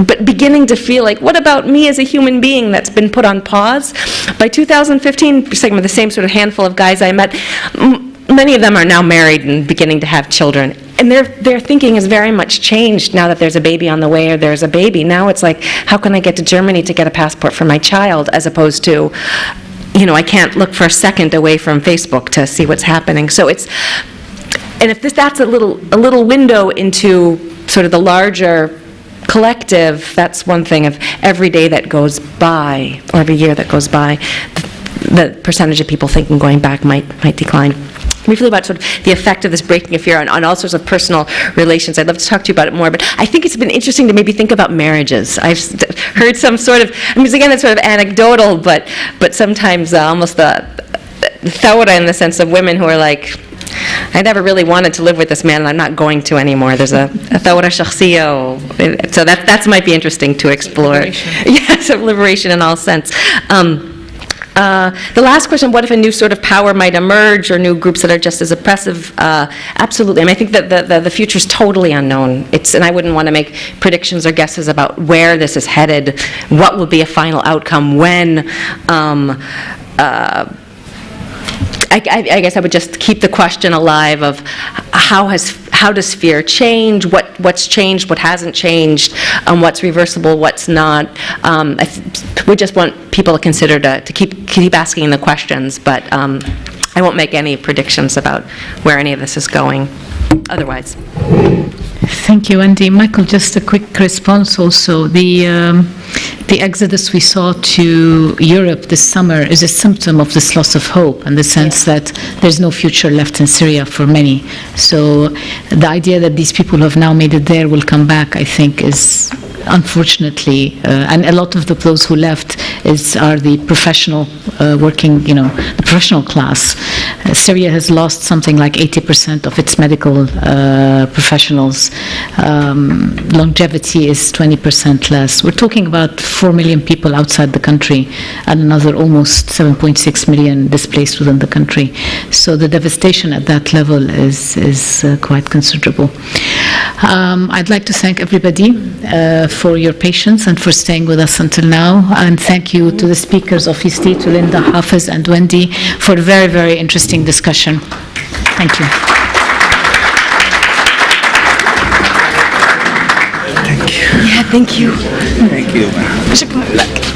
S3: but beginning to feel like, what about me as a human being that's been put on pause? By 2015, saying with the same sort of handful of guys I met, many of them are now married and beginning to have children. And their thinking has very much changed now that there's a baby on the way or there's a baby. Now it's like, how can I get to Germany to get a passport for my child, as opposed to, I can't look for a second away from Facebook to see what's happening. So and if that's a little window into sort of the larger collective, that's one thing. Of every day that goes by, or every year that goes by, the percentage of people thinking going back might decline. Briefly about sort of the effect of this breaking of fear on all sorts of personal relations. I'd love to talk to you about it more, but I think it's been interesting to maybe think about marriages. I've heard some sort of, again, it's sort of anecdotal, but sometimes almost the ثورة, in the sense of women who are like, I never really wanted to live with this man, and I'm not going to anymore. There's a ثورة شخصية, so that might be interesting to explore. Liberation. Yes, liberation in all sense. The last question, what if a new sort of power might emerge, or new groups that are just as oppressive? Absolutely. I think that the future is totally unknown. And I wouldn't want to make predictions or guesses about where this is headed, what will be a final outcome, when. I guess I would just keep the question alive of how does fear change, what's changed, what hasn't changed, what's reversible, what's not. We just want people to consider to keep asking the questions, but I won't make any predictions about where any of this is going otherwise.
S2: Thank you, Wendy. Michael, just a quick response also. The exodus we saw to Europe this summer is a symptom of this loss of hope, in the sense that there's no future left in Syria for many. So the idea that these people who have now made it there will come back, I think, is unfortunately, and a lot of those who left are the professional working, the professional class. Syria has lost something like 80% of its medical professionals. Longevity is 20% less. We're talking about 4 million people outside the country and another almost 7.6 million displaced within the country. So the devastation at that level is quite considerable. I'd like to thank everybody for your patience and for staying with us until now. And thank you to the speakers, obviously, to Lynda, Hafez, and Wendy, for a very, very interesting discussion. Thank you.
S3: Yeah, thank you.
S1: Thank you.